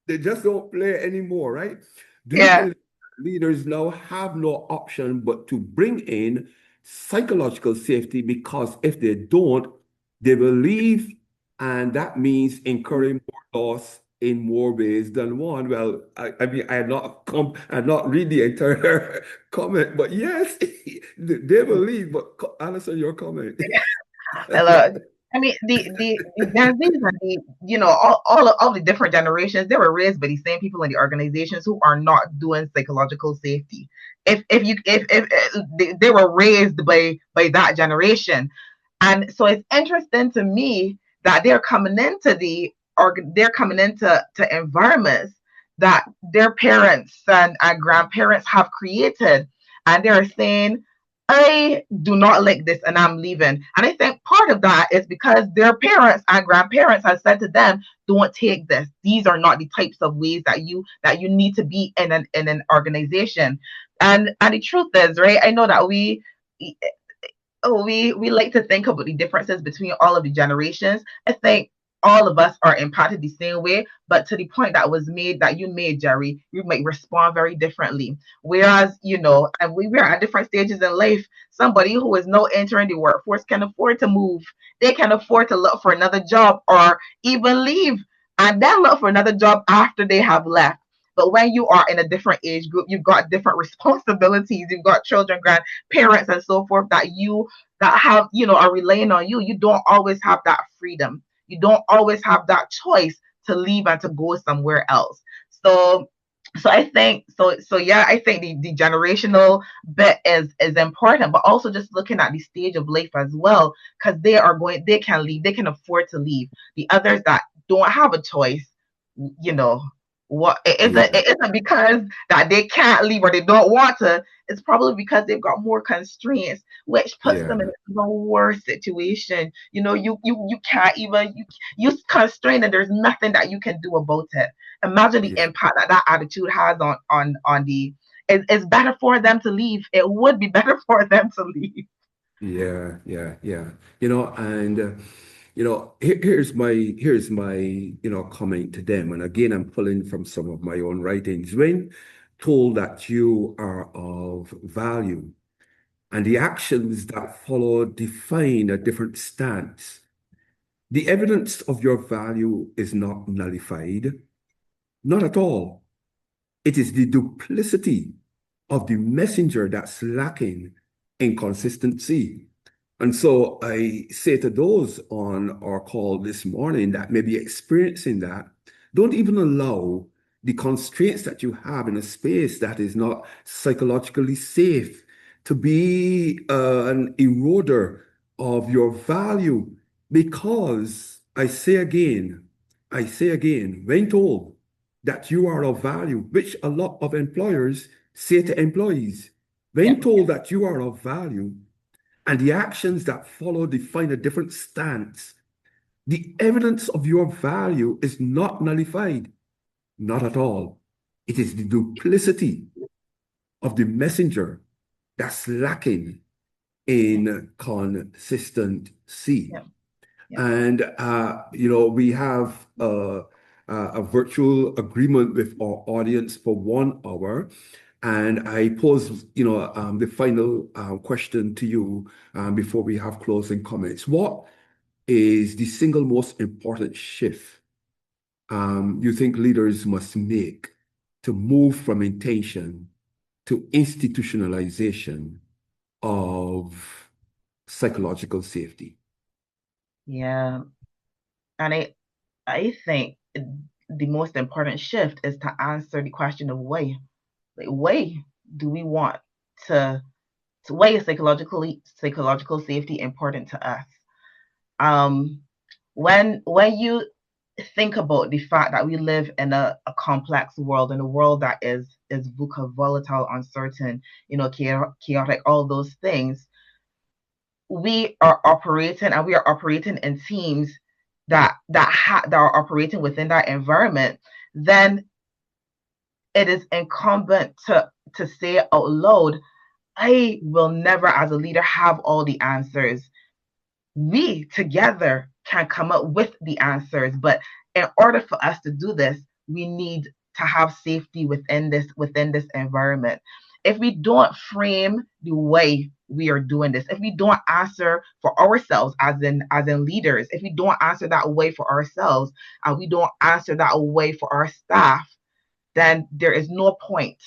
S1: they just don't play anymore, right? Do you
S2: Yeah.
S1: believe leaders now have no option but to bring in psychological safety? Because if they don't, they will leave, and that means incurring more loss in more ways than one. Well, I mean, I had not read the entire comment, but yes, they believe. But Alison, your comment.
S2: Look, I mean, the Gen Zs and all the different generations, they were raised by the same people in the organizations who are not doing psychological safety. If they were raised by that generation, and so it's interesting to me that they're coming into to environments that their parents and grandparents have created, and they're saying, I do not like this and I'm leaving. And I think part of that is because their parents and grandparents have said to them, don't take this. These are not the types of ways that you need to be in an organization. And the truth is, right, I know that we like to think about the differences between all of the generations. I think all of us are impacted the same way, but to the point that you made, Jerry, you might respond very differently. Whereas, and we are at different stages in life. Somebody who is now entering the workforce can afford to move. They can afford to look for another job or even leave and then look for another job after they have left. But when you are in a different age group, you've got different responsibilities. You've got children, grandparents, and so forth that have, are relying on you. You don't always have that freedom. You don't always have that choice to leave and to go somewhere else. So I think yeah, I think the generational bit is important, but also just looking at the stage of life as well, because they can leave, they can afford to leave. The others that don't have a choice, you know,
S1: Yeah,
S2: it isn't because that they can't leave or they don't want to. It's probably because they've got more constraints, which puts them in
S1: yeah,
S2: a even worse situation. You can't even you constrained and there's nothing that you can do about it. Imagine the
S1: yeah,
S2: impact that attitude has on the. It's better for them to leave. It would be better for them to leave.
S1: yeah, yeah, yeah. And here's my comment to them. And again, I'm pulling from some of my own writings. When told that you are of value, and the actions that follow define a different stance. The evidence of your value is not nullified, not at all. It is the duplicity of the messenger that's lacking in consistency. And so I say to those on our call this morning that may be experiencing that, don't even allow the constraints that you have in a space that is not psychologically safe to be an eroder of your value. Because I say again, when told that you are of value, which a lot of employers say to employees,
S2: Yeah,
S1: when told that you are of value, and the actions that follow define a different stance. The evidence of your value is not nullified, not at all. It is the duplicity of the messenger that's lacking
S2: yeah,
S1: in consistency.
S2: yeah, yeah,
S1: And, we have a virtual agreement with our audience for 1 hour. And I pose, the final question to you before we have closing comments. What is the single most important shift you think leaders must make to move from intention to institutionalization of psychological safety?
S2: yeah. And I think the most important shift is to answer the question of why. Like, why do we want to, why is psychological safety important to us? Um, when you think about the fact that we live in a complex world, in a world that is VUCA, volatile, uncertain, chaotic, all those things, we are operating in teams that are operating within that environment, then it is incumbent to say out loud, I will never as a leader have all the answers. We together can come up with the answers, but in order for us to do this, we need to have safety within this environment. If we don't frame the way we are doing this. If we don't answer for ourselves as in leaders, if we don't answer that way for ourselves, and we don't answer that way for our staff, then there is no point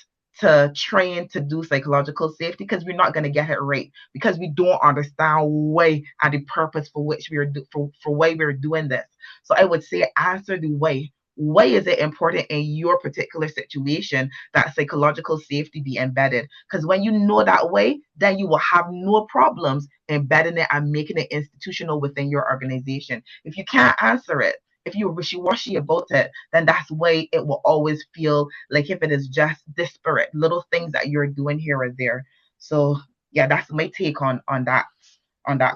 S2: to train to do psychological safety, because we're not going to get it right, because we don't understand why and the purpose for which we are for why we're doing this. So I would say answer the why. Why is it important in your particular situation that psychological safety be embedded? Because when you know that way, then you will have no problems embedding it and making it institutional within your organization. If you can't answer it, if you're wishy-washy about it, then that's why it will always feel like if it is just disparate little things that you're doing here or there. So yeah, that's my take on that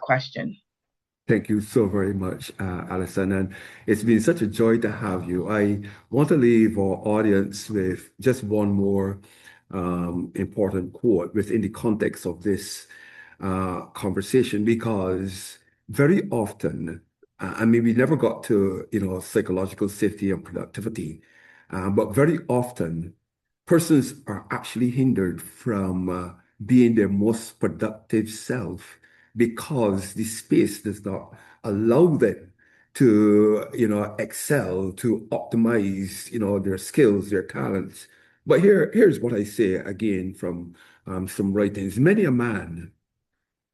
S2: question.
S1: Thank you so very much, Alison. And it's been such a joy to have you. I want to leave our audience with just one more important quote within the context of this conversation, because very often, I mean, we never got to, psychological safety and productivity, but very often, persons are actually hindered from being their most productive self because the space does not allow them to, excel, to optimize, their skills, their talents. But here's what I say again from some writings. Many a man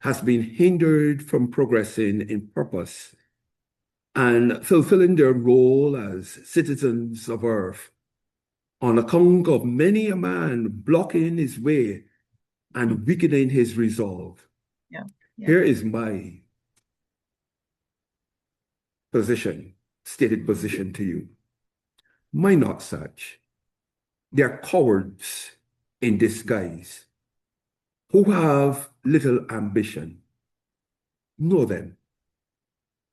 S1: has been hindered from progressing in purpose and fulfilling their role as citizens of Earth on account of many a man blocking his way
S2: Mm.
S1: and weakening his resolve.
S2: Yeah, yeah.
S1: Here is my stated position to you. Mind not such. They are cowards in disguise who have little ambition. Know them,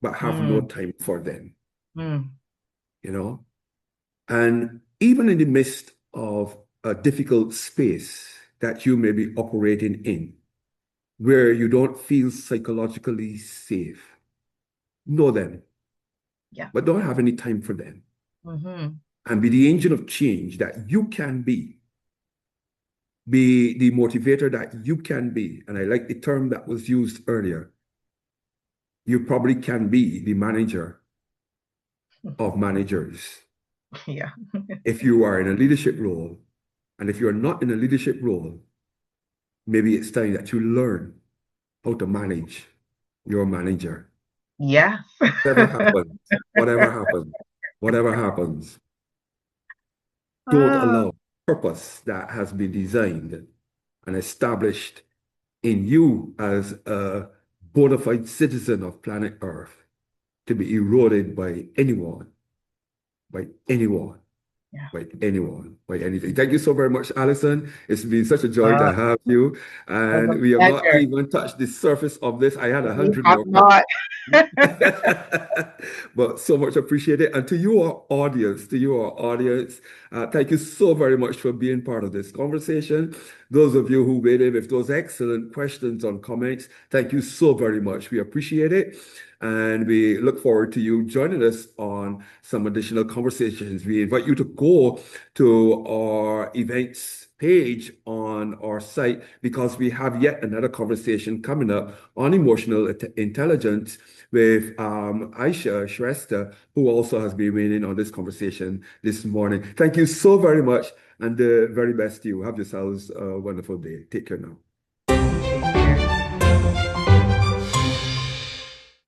S1: but have no
S2: Mm,
S1: time for them,
S2: mm,
S1: you know? And even in the midst of a difficult space that you may be operating in, where you don't feel psychologically safe, know them,
S2: yeah.
S1: but don't have any time for them.
S2: Mm-hmm.
S1: And be the engine of change that you can be. Be the motivator that you can be. And I like the term that was used earlier. You probably can be the manager of managers
S2: Yeah.
S1: if you are in a leadership role. And if you're not in a leadership role, maybe it's time that you learn how to manage your manager.
S2: Yes.
S1: Whatever happens, whatever happens, whatever happens, don't
S2: Ah,
S1: allow purpose that has been designed and established in you as a bona fide citizen of planet Earth to be eroded by anyone,
S2: yeah.
S1: by anyone, by anything. Thank you so very much, Alison. It's been such a joy
S2: Uh,
S1: to have you.
S2: it was
S1: And we
S2: a
S1: have not
S2: pleasure.
S1: even touched the surface of this. I had a
S2: We
S1: hundred
S2: have
S1: more questions.
S2: not.
S1: But so much appreciated. And to your audience, thank you so very much for being part of this conversation. Those of you who waited with those excellent questions and comments, thank you so very much. We appreciate it. And we look forward to you joining us on some additional conversations. We invite you to go to our events page on our site because we have yet another conversation coming up on emotional intelligence with Aisha Shrestha, who also has been waiting on this conversation this morning. Thank you so very much, and the very best to you. Have yourselves a wonderful day. Take care now.